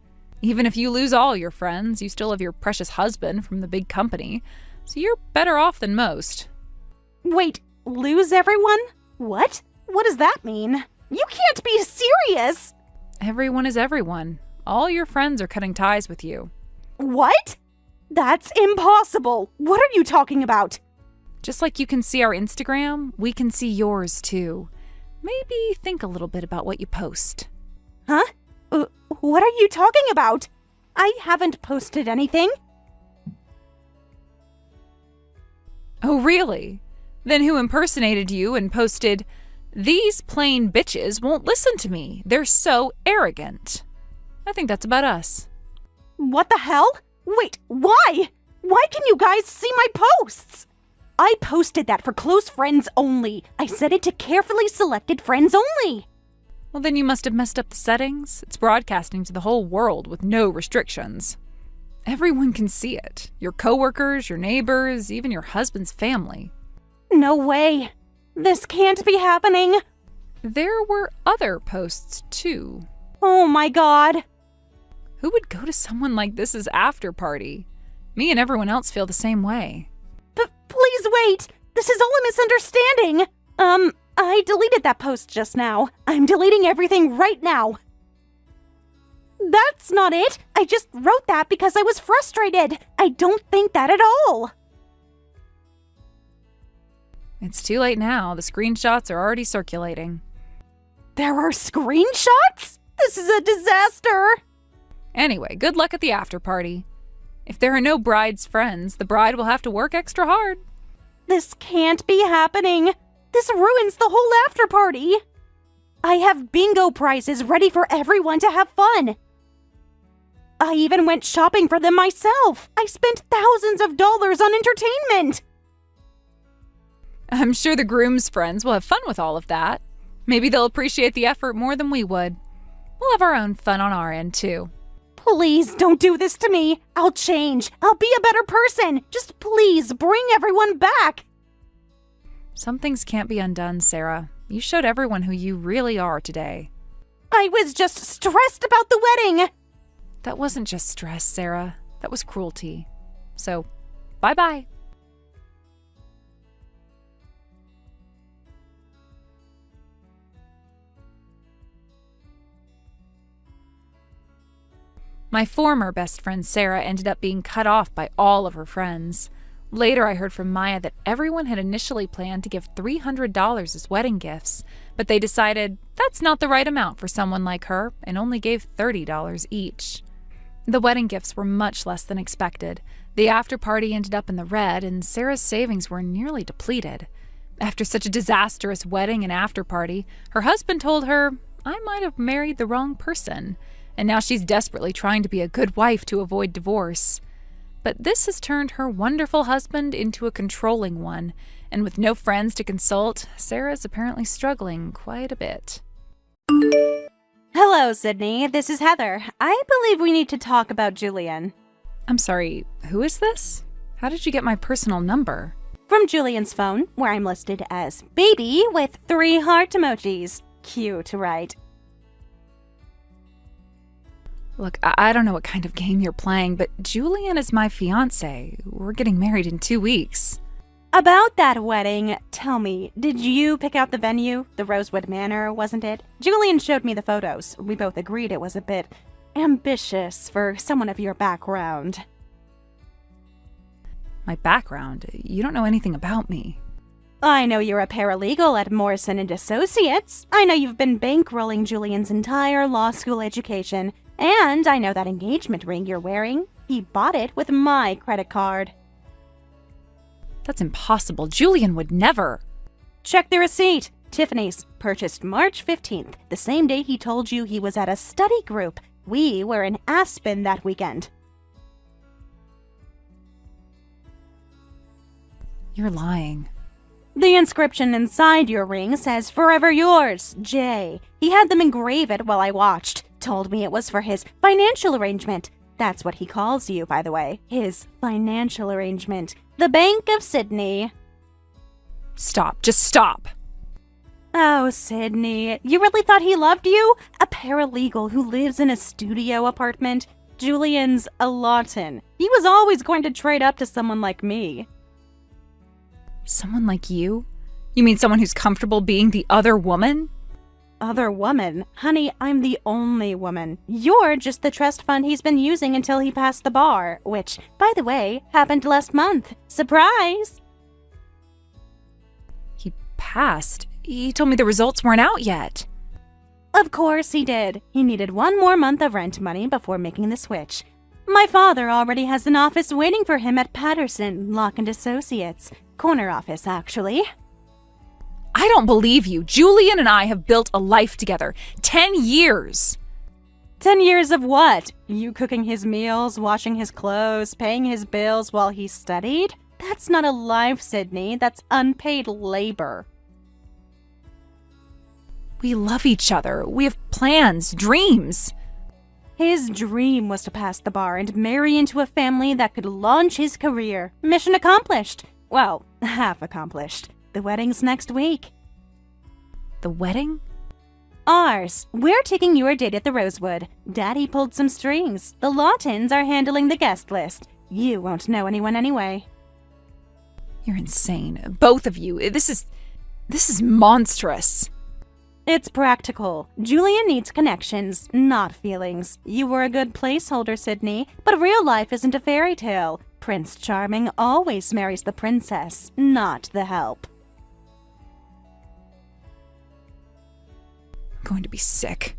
Even if you lose all your friends, you still have your precious husband from the big company, so you're better off than most. Wait, lose everyone? What? What does that mean? You can't be serious. Everyone is everyone. All your friends are cutting ties with you. What? That's impossible. What are you talking about? Just like you can see our Instagram, we can see yours too. Maybe think a little bit about what you post. Huh? What are you talking about? I haven't posted anything. Oh, really? Then who impersonated you and posted, "These plain bitches won't listen to me. They're so arrogant"? I think that's about us. What the hell? Wait, why? Why can you guys see my posts? I posted that for close friends only. I set it to carefully selected friends only. Well, then you must have messed up the settings. It's broadcasting to the whole world with no restrictions. Everyone can see it. Your coworkers, your neighbors, even your husband's family. No way. This can't be happening. There were other posts, too. Oh my god. Who would go to someone like this's after party? Me and everyone else feel the same way. Please wait. This is all a misunderstanding. I deleted that post just now. I'm deleting everything right now. That's not it. I just wrote that because I was frustrated. I don't think that at all. It's too late now. The screenshots are already circulating. There are screenshots? This is a disaster. Anyway, good luck at the after party. If there are no bride's friends, the bride will have to work extra hard. This can't be happening. This ruins the whole after party. I have bingo prizes ready for everyone to have fun. I even went shopping for them myself. I spent thousands of dollars on entertainment. I'm sure the groom's friends will have fun with all of that. Maybe they'll appreciate the effort more than we would. We'll have our own fun on our end, too. Please don't do this to me. I'll change. I'll be a better person. Just please bring everyone back. Some things can't be undone, Sarah. You showed everyone who you really are today. I was just stressed about the wedding. That wasn't just stress, Sarah. That was cruelty. So, bye-bye. My former best friend Sarah ended up being cut off by all of her friends. Later, I heard from Maya that everyone had initially planned to give $300 as wedding gifts, but they decided that's not the right amount for someone like her and only gave $30 each. The wedding gifts were much less than expected. The after party ended up in the red, and Sarah's savings were nearly depleted. After such a disastrous wedding and after party, her husband told her, "I might have married the wrong person," and now she's desperately trying to be a good wife to avoid divorce. But this has turned her wonderful husband into a controlling one, and with no friends to consult, Sarah's apparently struggling quite a bit. Hello, Sydney. This is Heather. I believe we need to talk about Julian. I'm sorry, who is this? How did you get my personal number? From Julian's phone, where I'm listed as baby with 3 heart emojis. Cute, right? Look, I don't know what kind of game you're playing, but Julian is my fiancé. We're getting married in 2 weeks. About that wedding, tell me, did you pick out the venue? The Rosewood Manor, wasn't it? Julian showed me the photos. We both agreed it was a bit ambitious for someone of your background. My background? You don't know anything about me. I know you're a paralegal at Morrison & Associates. I know you've been bankrolling Julian's entire law school education. And I know that engagement ring you're wearing. He bought it with my credit card. That's impossible. Julian would never. Check the receipt. Tiffany's, purchased March 15th, the same day he told you he was at a study group. We were in Aspen that weekend. You're lying. The inscription inside your ring says, "Forever yours, Jay." He had them engrave it while I watched. Told me it was for his financial arrangement. That's what he calls you, by the way. His financial arrangement. The Bank of Sydney. Stop. Just stop. Oh, Sydney, you really thought he loved you? A paralegal who lives in a studio apartment? Julian's a Lawton. He was always going to trade up to someone like me. Someone like you? You mean someone who's comfortable being the other woman? Other woman? Honey, I'm the only woman. You're just the trust fund he's been using until he passed the bar, which, by the way, happened last month. Surprise! He passed. He told me the results weren't out yet. Of course he did. He needed 1 more month of rent money before making the switch. My father already has an office waiting for him at Patterson, Locke & Associates. Corner office, actually. I don't believe you. Julian and I have built a life together. 10 years. 10 years of what? You cooking his meals, washing his clothes, paying his bills while he studied? That's not a life, Sydney. That's unpaid labor. We love each other. We have plans, dreams. His dream was to pass the bar and marry into a family that could launch his career. Mission accomplished. Well, half accomplished. The wedding's next week. The wedding? Ours. We're taking your date at the Rosewood. Daddy pulled some strings. The Lawtons are handling the guest list. You won't know anyone anyway. You're insane. Both of you. This is monstrous. It's practical. Julian needs connections, not feelings. You were a good placeholder, Sydney, but real life isn't a fairy tale. Prince Charming always marries the princess, not the help. I'm going to be sick.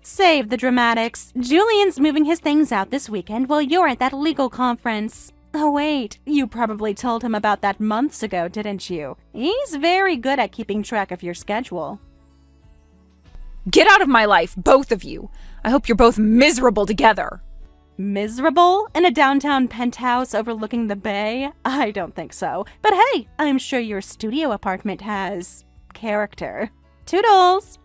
Save the dramatics. Julian's moving his things out this weekend while you're at that legal conference. Oh wait, you probably told him about that months ago, didn't you? He's very good at keeping track of your schedule. Get out of my life, both of you. I hope you're both miserable together. Miserable? In a downtown penthouse overlooking the bay? I don't think so. But hey, I'm sure your studio apartment has character. Toodles!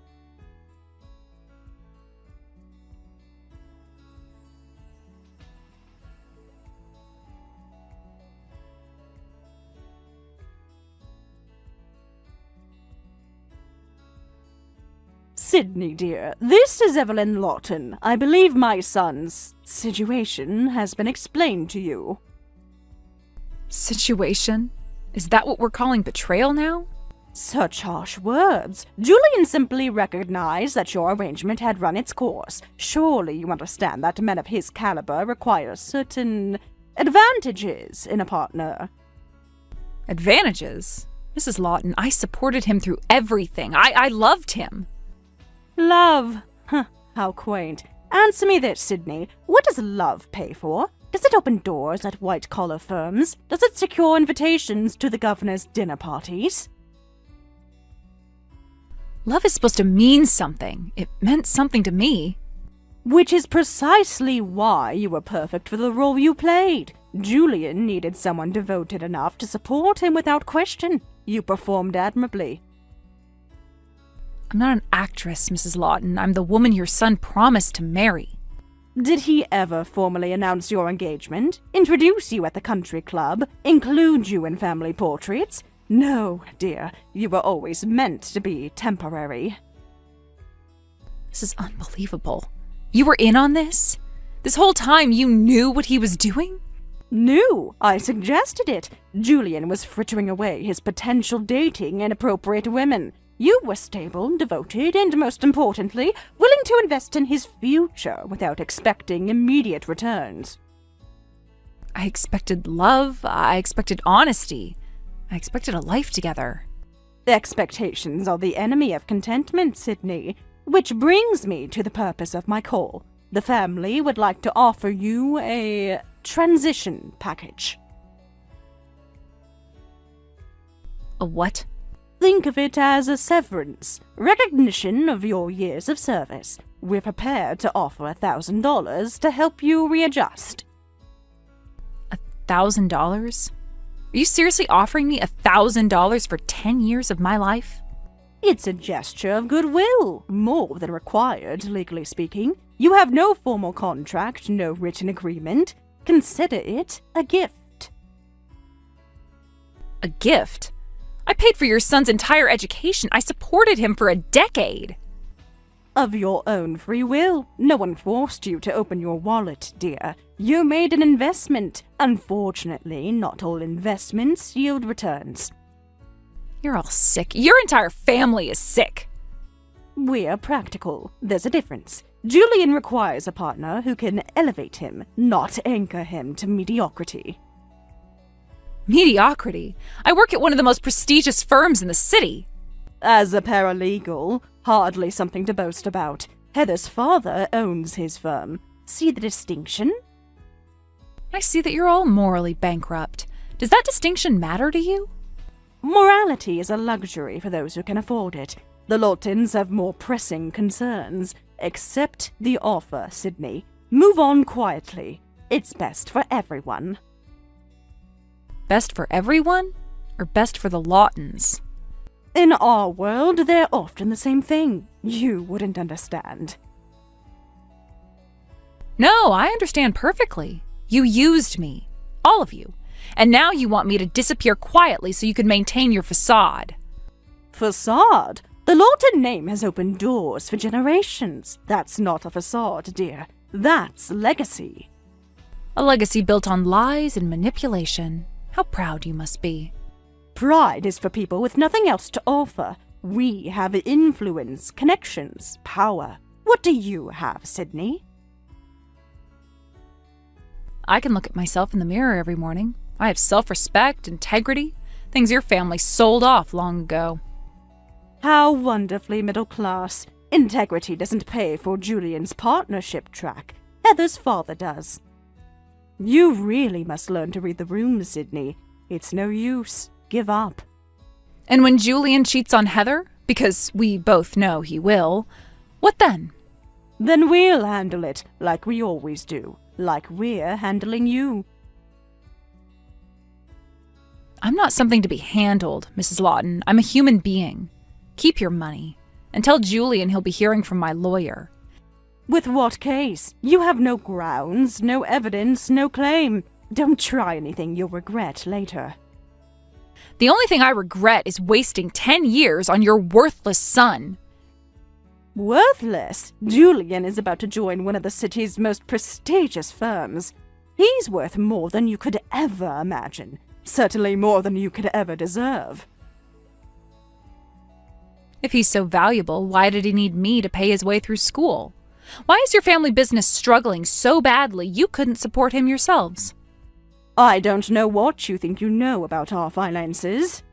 Sydney, dear, this is Evelyn Lawton. I believe my son's situation has been explained to you. Situation? Is that what we're calling betrayal now? Such harsh words. Julian simply recognized that your arrangement had run its course. Surely you understand that men of his caliber require certain advantages in a partner. Advantages? Mrs. Lawton, I supported him through everything. I loved him. Love. Huh, how quaint. Answer me this, Sydney. What does love pay for? Does it open doors at white-collar firms? Does it secure invitations to the governor's dinner parties? Love is supposed to mean something. It meant something to me. Which is precisely why you were perfect for the role you played. Julian needed someone devoted enough to support him without question. You performed admirably. I'm not an actress, Mrs. Lawton. I'm the woman your son promised to marry. Did he ever formally announce your engagement? Introduce you at the country club? Include you in family portraits? No, dear. You were always meant to be temporary. This is unbelievable. You were in on this? This whole time you knew what he was doing? No, I suggested it. Julian was frittering away his potential dating inappropriate women. You were stable, devoted, and most importantly, willing to invest in his future without expecting immediate returns. I expected love. I expected honesty. I expected a life together. Expectations are the enemy of contentment, Sydney. Which brings me to the purpose of my call. The family would like to offer you a transition package. A what? Think of it as a severance, recognition of your years of service. We're prepared to offer $1,000 to help you readjust. $1,000? Are you seriously offering me $1,000 for 10 years of my life? It's a gesture of goodwill, more than required, legally speaking. You have no formal contract, no written agreement. Consider it a gift. A gift? I paid for your son's entire education. I supported him for a decade. Of your own free will. No one forced you to open your wallet, dear. You made an investment. Unfortunately, not all investments yield returns. You're all sick. Your entire family is sick. We're practical. There's a difference. Julian requires a partner who can elevate him, not anchor him to mediocrity. Mediocrity? I work at one of the most prestigious firms in the city. As a paralegal, hardly something to boast about. Heather's father owns his firm. See the distinction? I see that you're all morally bankrupt. Does that distinction matter to you? Morality is a luxury for those who can afford it. The Lawtons have more pressing concerns. Accept the offer, Sydney. Move on quietly. It's best for everyone. Best for everyone? Or best for the Lawtons? In our world, they're often the same thing. You wouldn't understand. No, I understand perfectly. You used me. All of you. And now you want me to disappear quietly so you can maintain your facade. Facade? The Lawton name has opened doors for generations. That's not a facade, dear. That's legacy. A legacy built on lies and manipulation. How proud you must be. Pride is for people with nothing else to offer. We have influence, connections, power. What do you have, Sydney? I can look at myself in the mirror every morning. I have self-respect, integrity, things your family sold off long ago. How wonderfully middle class. Integrity doesn't pay for Julian's partnership track. Heather's father does. You really must learn to read the room, Sydney. It's no use. Give up. And when Julian cheats on Heather, because we both know he will, what then? Then we'll handle it, like we always do. Like we're handling you. I'm not something to be handled, Mrs. Lawton. I'm a human being. Keep your money. And tell Julian he'll be hearing from my lawyer. With what case? You have no grounds, no evidence, no claim. Don't try anything you'll regret later. The only thing I regret is wasting 10 years on your worthless son. Worthless? Julian is about to join one of the city's most prestigious firms. He's worth more than you could ever imagine. Certainly more than you could ever deserve. If he's so valuable, why did he need me to pay his way through school? Why is your family business struggling so badly you couldn't support him yourselves? I don't know what you think you know about our finances.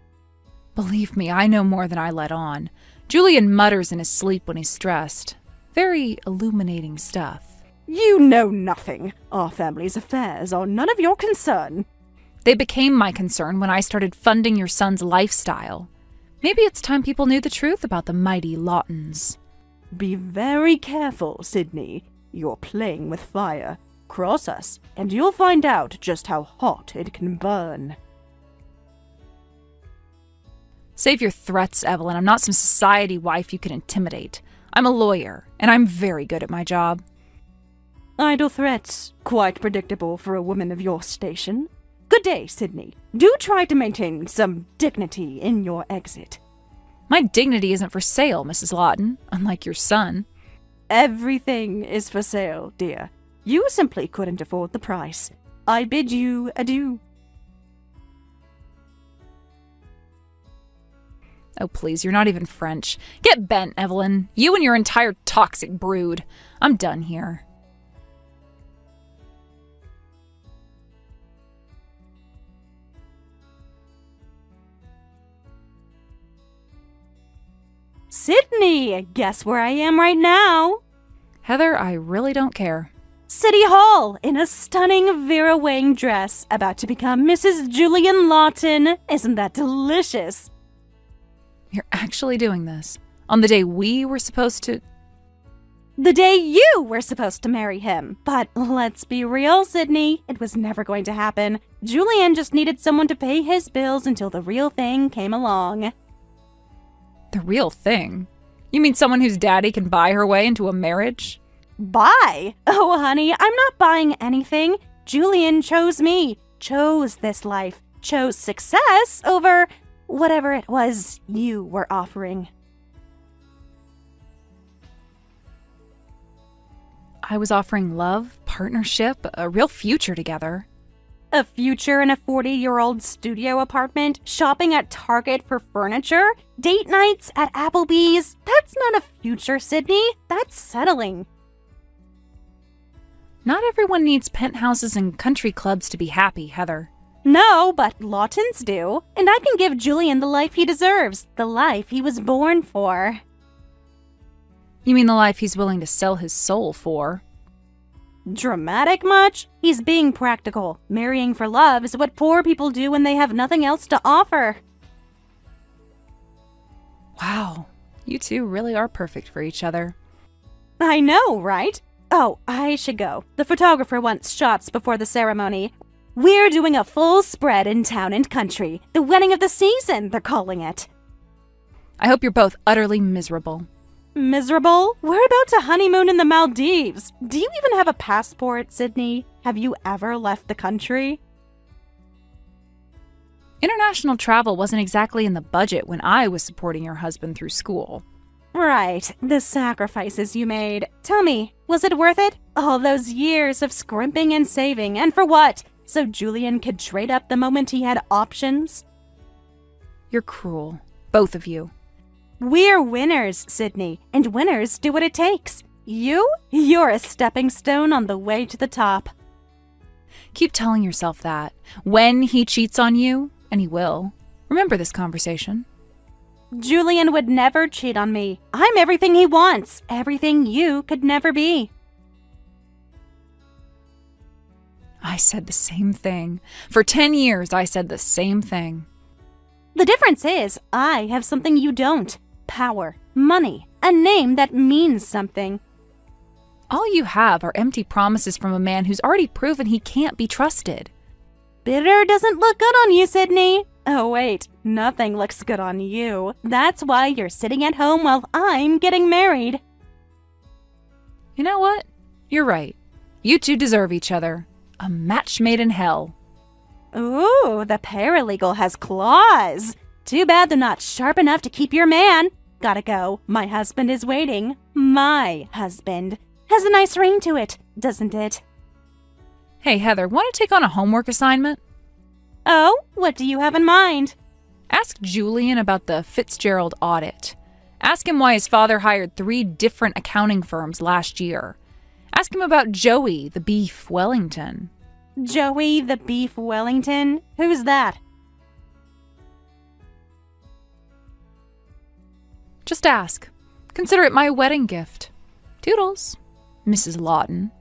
Believe me, I know more than I let on. Julian mutters in his sleep when he's stressed. Very illuminating stuff. You know nothing. Our family's affairs are none of your concern. They became my concern when I started funding your son's lifestyle. Maybe it's time people knew the truth about the mighty Lawtons. Be very careful, Sydney. You're playing with fire. Cross us, and you'll find out just how hot it can burn. Save your threats, Evelyn. I'm not some society wife you can intimidate. I'm a lawyer, and I'm very good at my job. Idle threats. Quite predictable for a woman of your station. Good day, Sydney. Do try to maintain some dignity in your exit. My dignity isn't for sale, Mrs. Lawton, unlike your son. Everything is for sale, dear. You simply couldn't afford the price. I bid you adieu. Oh, please, you're not even French. Get bent, Evelyn. You and your entire toxic brood. I'm done here. Sydney, guess where I am right now? Heather, I really don't care. City Hall, in a stunning Vera Wang dress, about to become Mrs. Julian Lawton. Isn't that delicious? You're actually doing this on the day we were supposed to... The day you were supposed to marry him. But let's be real, Sydney. It was never going to happen. Julian just needed someone to pay his bills until the real thing came along. The real thing? You mean someone whose daddy can buy her way into a marriage? Buy? Oh, honey, I'm not buying anything. Julian chose me, chose this life, chose success over whatever it was you were offering. I was offering love, partnership, a real future together. A future in a 40-year-old studio apartment, shopping at Target for furniture, date nights at Applebee's. That's not a future, Sydney. That's settling. Not everyone needs penthouses and country clubs to be happy, Heather. No, but Lawtons do. And I can give Julian the life he deserves, the life he was born for. You mean the life he's willing to sell his soul for? Dramatic much? He's being practical. Marrying for love is what poor people do when they have nothing else to offer. Wow, you two really are perfect for each other. I know, right? Oh, I should go. The photographer wants shots before the ceremony. We're doing a full spread in town and country. The wedding of the season, they're calling it. I hope you're both utterly miserable. Miserable? We're about to honeymoon in the Maldives. Do you even have a passport, Sydney? Have you ever left the country? International travel wasn't exactly in the budget when I was supporting your husband through school. Right, the sacrifices you made. Tell me, was it worth it? All those years of scrimping and saving, and for what? So Julian could trade up the moment he had options? You're cruel, both of you. We're winners, Sydney, and winners do what it takes. You're a stepping stone on the way to the top. Keep telling yourself that. When he cheats on you, and he will, remember this conversation. Julian would never cheat on me. I'm everything he wants, everything you could never be. I said the same thing. For 10 years, I said the same thing. The difference is, I have something you don't. Power, money, a name that means something. All you have are empty promises from a man who's already proven he can't be trusted. Bitter doesn't look good on you, Sydney. Oh wait, nothing looks good on you. That's why you're sitting at home while I'm getting married. You know what? You're right. You two deserve each other. A match made in hell. Ooh, the paralegal has claws. Too bad they're not sharp enough to keep your man. Gotta go. My husband is waiting. My husband. Has a nice ring to it, doesn't it? Hey, Heather, want to take on a homework assignment? Oh, what do you have in mind? Ask Julian about the Fitzgerald audit. Ask him why his father hired 3 different accounting firms last year. Ask him about Joey, the beef Wellington. Joey the Beef Wellington? Who's that? Just ask. Consider it my wedding gift. Toodles, Mrs. Lawton.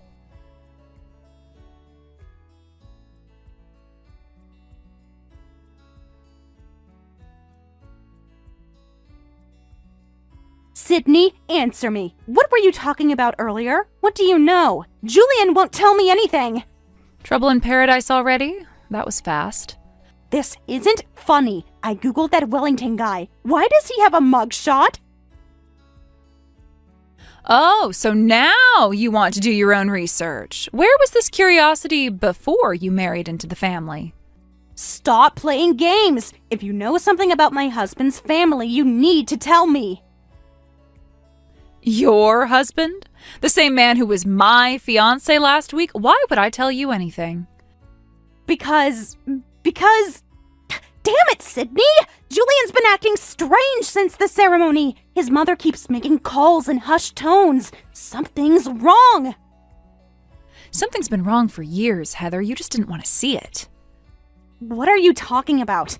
Sydney, answer me. What were you talking about earlier? What do you know? Julian won't tell me anything. Trouble in paradise already? That was fast. This isn't funny. I googled that Wellington guy. Why does he have a mugshot? Oh, so now you want to do your own research. Where was this curiosity before you married into the family? Stop playing games. If you know something about my husband's family, you need to tell me. Your husband? The same man who was my fiancé last week? Why would I tell you anything? Because... Damn it, Sydney! Julian's been acting strange since the ceremony. His mother keeps making calls in hushed tones. Something's wrong. Something's been wrong for years, Heather. You just didn't want to see it. What are you talking about?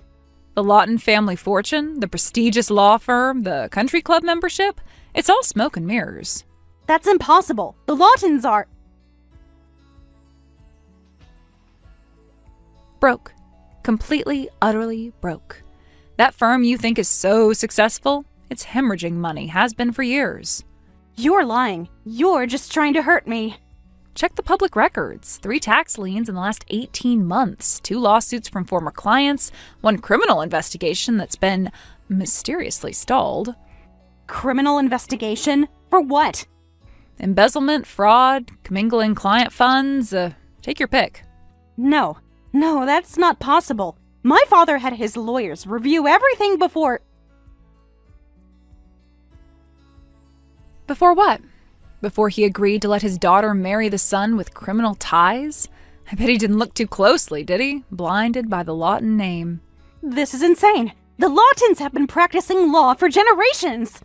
The Lawton family fortune, the prestigious law firm, the country club membership, it's all smoke and mirrors. That's impossible. The Lawtons are... Broke. Completely, utterly broke. That firm you think is so successful, it's hemorrhaging money, has been for years. You're lying. You're just trying to hurt me. Check the public records. 3 tax liens in the last 18 months, 2 lawsuits from former clients, 1 criminal investigation that's been mysteriously stalled. Criminal investigation? For what? Embezzlement, fraud, commingling client funds, take your pick. No, that's not possible. My father had his lawyers review everything before... Before what? Before he agreed to let his daughter marry the son with criminal ties? I bet he didn't look too closely, did he? Blinded by the Lawton name. This is insane. The Lawtons have been practicing law for generations.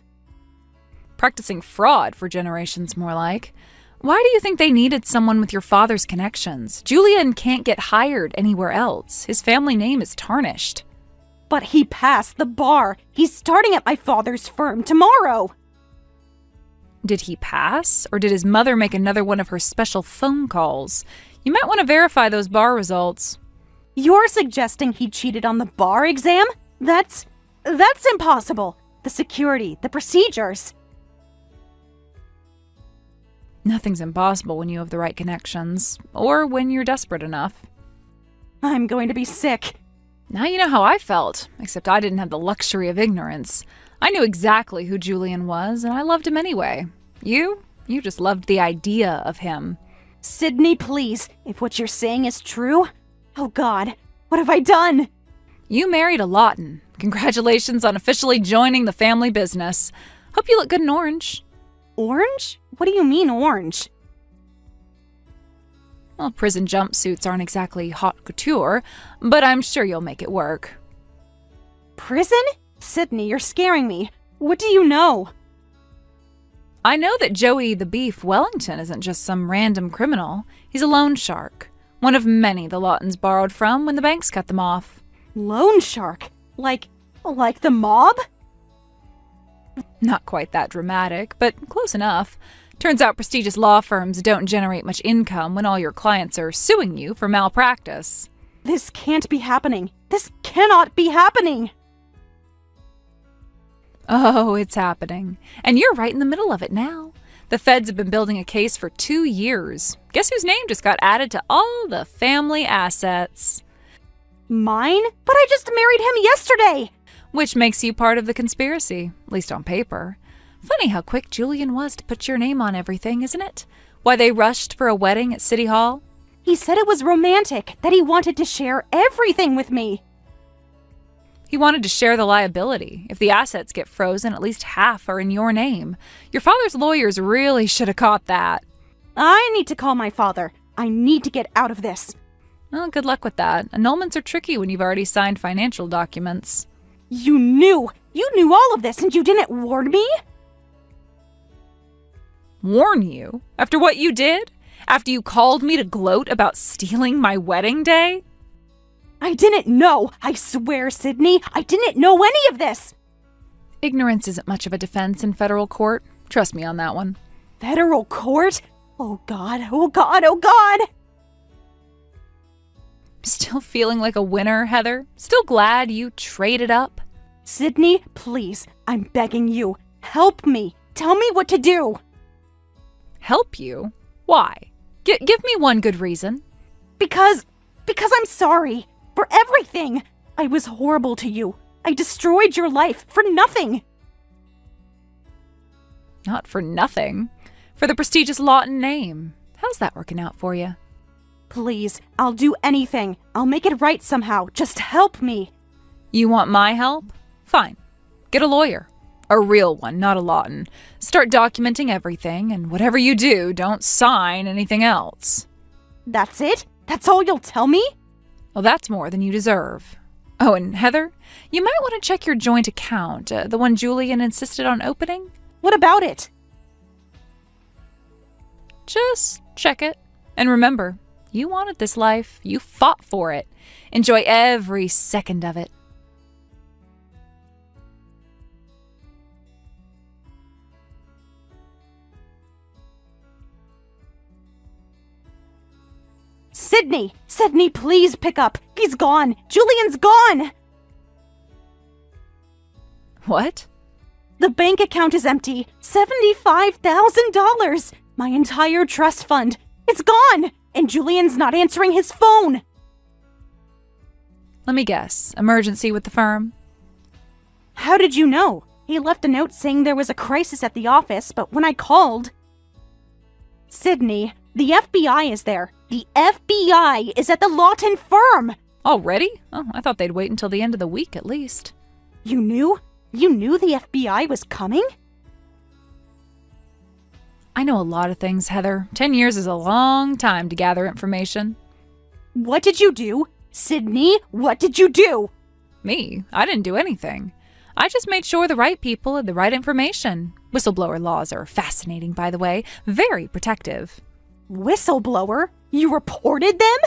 Practicing fraud for generations, more like. Why do you think they needed someone with your father's connections? Julian can't get hired anywhere else. His family name is tarnished. But he passed the bar. He's starting at my father's firm tomorrow. Did he pass? Or did his mother make another one of her special phone calls? You might want to verify those bar results. You're suggesting he cheated on the bar exam? That's impossible. The security, the procedures. Nothing's impossible when you have the right connections, or when you're desperate enough. I'm going to be sick. Now you know how I felt, except I didn't have the luxury of ignorance. I knew exactly who Julian was, and I loved him anyway. You just loved the idea of him. Sydney, please, if what you're saying is true... Oh God, what have I done? You married a Lawton. Congratulations on officially joining the family business. Hope you look good in orange. Orange? What do you mean orange? Well, prison jumpsuits aren't exactly haute couture, but I'm sure you'll make it work. Prison? Sydney, you're scaring me. What do you know? I know that Joey the Beef Wellington isn't just some random criminal. He's a loan shark. One of many the Lawtons borrowed from when the banks cut them off. Loan shark? Like the mob? Not quite that dramatic, but close enough. Turns out prestigious law firms don't generate much income when all your clients are suing you for malpractice. This can't be happening. This cannot be happening. Oh, it's happening. And you're right in the middle of it now. The feds have been building a case for 2 years. Guess whose name just got added to all the family assets? Mine? But I just married him yesterday! Which makes you part of the conspiracy, at least on paper. Funny how quick Julian was to put your name on everything, isn't it? Why they rushed for a wedding at City Hall? He said it was romantic, that he wanted to share everything with me. He wanted to share the liability. If the assets get frozen, at least half are in your name. Your father's lawyers really should have caught that. I need to call my father. I need to get out of this. Well, good luck with that. Annulments are tricky when you've already signed financial documents. You knew all of this and you didn't warn me? Warn you? After what you did? After you called me to gloat about stealing my wedding day? I didn't know. I swear, Sydney, I didn't know any of this. Ignorance isn't much of a defense in federal court. Trust me on that one. Federal court? Oh God, oh God, oh God! Still feeling like a winner, Heather? Still glad you traded up? Sydney, please, I'm begging you. Help me. Tell me what to do. Help you? Why? Give me one good reason. Because I'm sorry. For everything. I was horrible to you. I destroyed your life for nothing. Not for nothing. For the prestigious Lawton name. How's that working out for you? Please, I'll do anything. I'll make it right somehow. Just help me. You want my help? Fine. Get a lawyer. A real one, not a Lawton. Start documenting everything, and whatever you do, don't sign anything else. That's it? That's all you'll tell me? Well, that's more than you deserve. Oh, and Heather, you might want to check your joint account, the one Julian insisted on opening. What about it? Just check it. And remember, you wanted this life. You fought for it. Enjoy every second of it. Sydney! Sydney, please pick up! He's gone! Julian's gone! What? The bank account is empty. $75,000! My entire trust fund. It's gone! And Julian's not answering his phone! Let me guess. Emergency with the firm? How did you know? He left a note saying there was a crisis at the office, but when I called... Sydney, the FBI is there. The FBI is at the Lawton firm! Already? Oh, I thought they'd wait until the end of the week at least. You knew? You knew the FBI was coming? I know a lot of things, Heather. 10 years is a long time to gather information. What did you do? Sydney, what did you do? Me? I didn't do anything. I just made sure the right people had the right information. Whistleblower laws are fascinating, by the way. Very protective. Whistleblower? You reported them?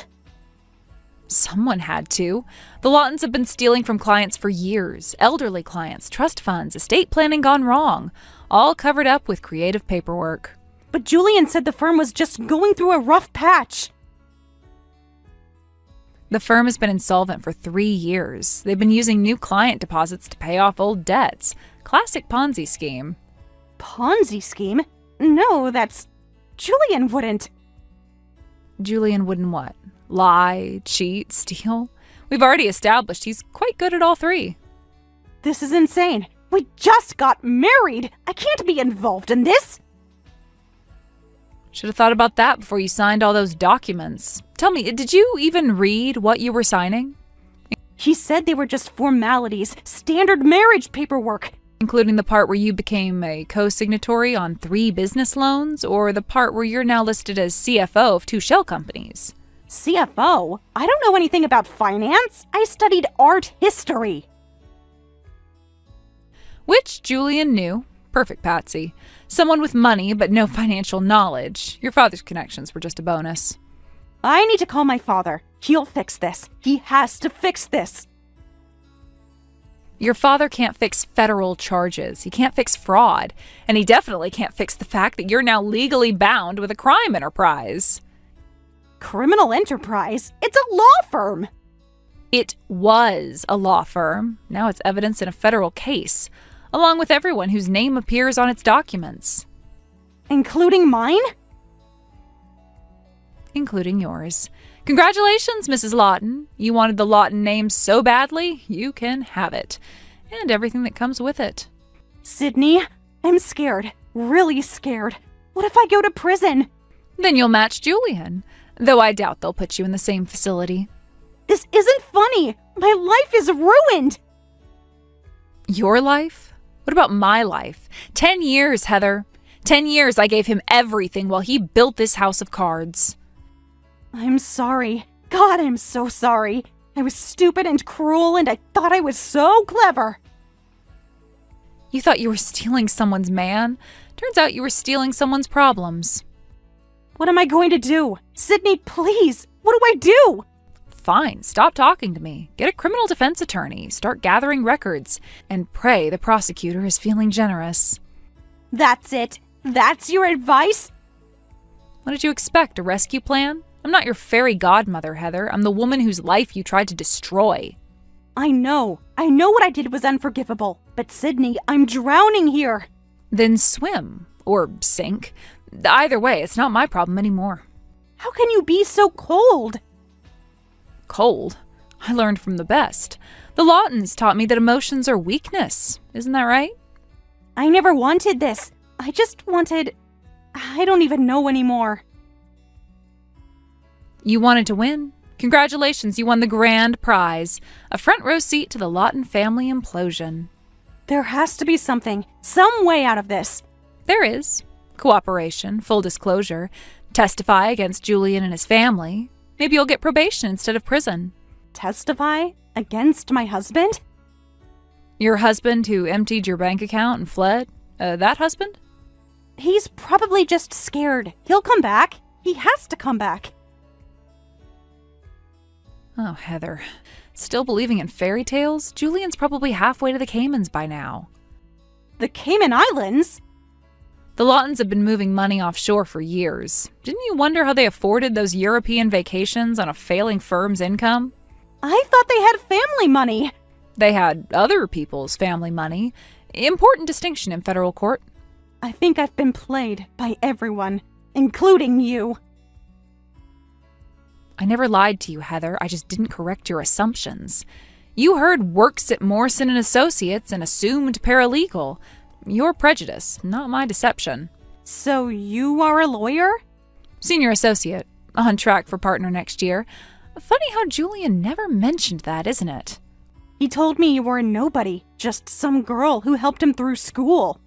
Someone had to. The Lawtons have been stealing from clients for years. Elderly clients, trust funds, estate planning gone wrong. All covered up with creative paperwork. But Julian said the firm was just going through a rough patch. The firm has been insolvent for 3 years. They've been using new client deposits to pay off old debts. Classic Ponzi scheme. Ponzi scheme? No, that's... Julian wouldn't... Julian wouldn't what? Lie, cheat, steal? We've already established he's quite good at all three. This is insane. We just got married. I can't be involved in this. Should have thought about that before you signed all those documents. Tell me, did you even read what you were signing? He said they were just formalities, standard marriage paperwork. Including the part where you became a co-signatory on 3 business loans, or the part where you're now listed as CFO of 2 shell companies? CFO? I don't know anything about finance. I studied art history. Which Julian knew. Perfect patsy. Someone with money but no financial knowledge. Your father's connections were just a bonus. I need to call my father. He'll fix this. He has to fix this. Your father can't fix federal charges. He can't fix fraud. And he definitely can't fix the fact that you're now legally bound with a crime enterprise. Criminal enterprise? It's a law firm. It was a law firm. Now it's evidence in a federal case, along with everyone whose name appears on its documents. Including mine? Including yours. Congratulations, Mrs. Lawton. You wanted the Lawton name so badly, you can have it. And everything that comes with it. Sydney, I'm scared. Really scared. What if I go to prison? Then you'll match Julian. Though I doubt they'll put you in the same facility. This isn't funny. My life is ruined. Your life? What about my life? 10 years, Heather. 10 years I gave him everything while he built this house of cards. I'm sorry. God, I'm so sorry. I was stupid and cruel, and I thought I was so clever. You thought you were stealing someone's man? Turns out you were stealing someone's problems. What am I going to do? Sydney, please. What do I do? Fine, stop talking to me. Get a criminal defense attorney, start gathering records, and pray the prosecutor is feeling generous. That's it? That's your advice? What did you expect, a rescue plan? I'm not your fairy godmother, Heather. I'm the woman whose life you tried to destroy. I know what I did was unforgivable. But Sydney, I'm drowning here. Then swim. Or sink. Either way, it's not my problem anymore. How can you be so cold? Cold? I learned from the best. The Lawtons taught me that emotions are weakness. Isn't that right? I never wanted this. I just wanted... I don't even know anymore. You wanted to win. Congratulations, you won the grand prize. A front row seat to the Lawton family implosion. There has to be something, some way out of this. There is. Cooperation, full disclosure. Testify against Julian and his family. Maybe you'll get probation instead of prison. Testify against my husband? Your husband who emptied your bank account and fled? That husband? He's probably just scared. He'll come back. He has to come back. Oh, Heather. Still believing in fairy tales? Julian's probably halfway to the Caymans by now. The Cayman Islands? The Laughtons have been moving money offshore for years. Didn't you wonder how they afforded those European vacations on a failing firm's income? I thought they had family money. They had other people's family money. Important distinction in federal court. I think I've been played by everyone, including you. I never lied to you, Heather. I just didn't correct your assumptions. You heard works at Morrison and Associates and assumed paralegal. Your prejudice, not my deception. So you are a lawyer? Senior associate, on track for partner next year. Funny how Julian never mentioned that, isn't it? He told me you were a nobody, just some girl who helped him through school.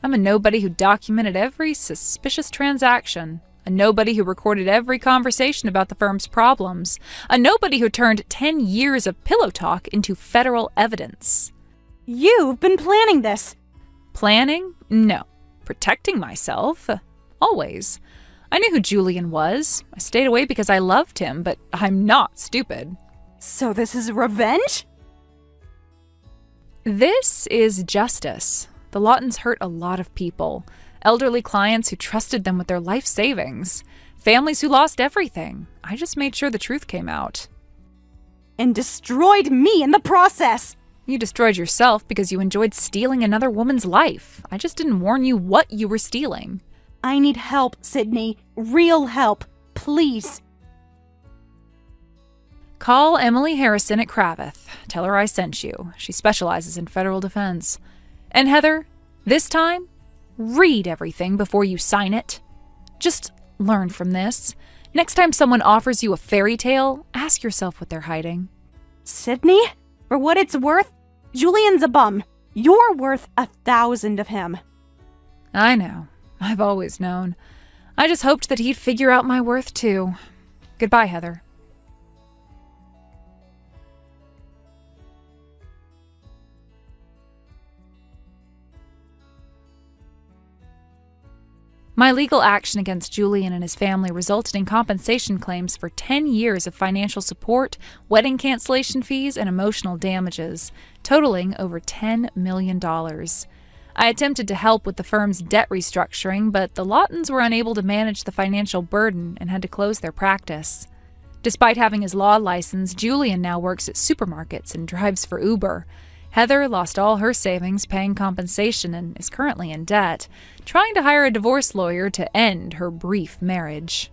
I'm a nobody who documented every suspicious transaction. A nobody who recorded every conversation about the firm's problems. A nobody who turned 10 years of pillow talk into federal evidence. You've been planning this. Planning? No. Protecting myself? Always. I knew who Julian was. I stayed away because I loved him, but I'm not stupid. So this is revenge? This is justice. The Laughtons hurt a lot of people. Elderly clients who trusted them with their life savings. Families who lost everything. I just made sure the truth came out. And destroyed me in the process. You destroyed yourself because you enjoyed stealing another woman's life. I just didn't warn you what you were stealing. I need help, Sydney. Real help. Please. Call Emily Harrison at Cravath. Tell her I sent you. She specializes in federal defense. And Heather, this time, read everything before you sign it. Just learn from this. Next time someone offers you a fairy tale, ask yourself what they're hiding. Sydney, for what it's worth, Julian's a bum. You're worth 1,000 of him. I know. I've always known. I just hoped that he'd figure out my worth too. Goodbye, Heather. My legal action against Julian and his family resulted in compensation claims for 10 years of financial support, wedding cancellation fees, and emotional damages, totaling over $10 million. I attempted to help with the firm's debt restructuring, but the Laughtons were unable to manage the financial burden and had to close their practice. Despite having his law license, Julian now works at supermarkets and drives for Uber. Heather lost all her savings paying compensation and is currently in debt, trying to hire a divorce lawyer to end her brief marriage.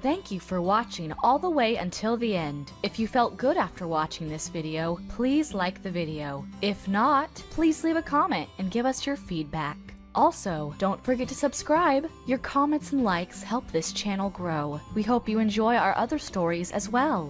Thank you for watching all the way until the end. If you felt good after watching this video, please like the video. If not, please leave a comment and give us your feedback. Also, don't forget to subscribe. Your comments and likes help this channel grow. We hope you enjoy our other stories as well.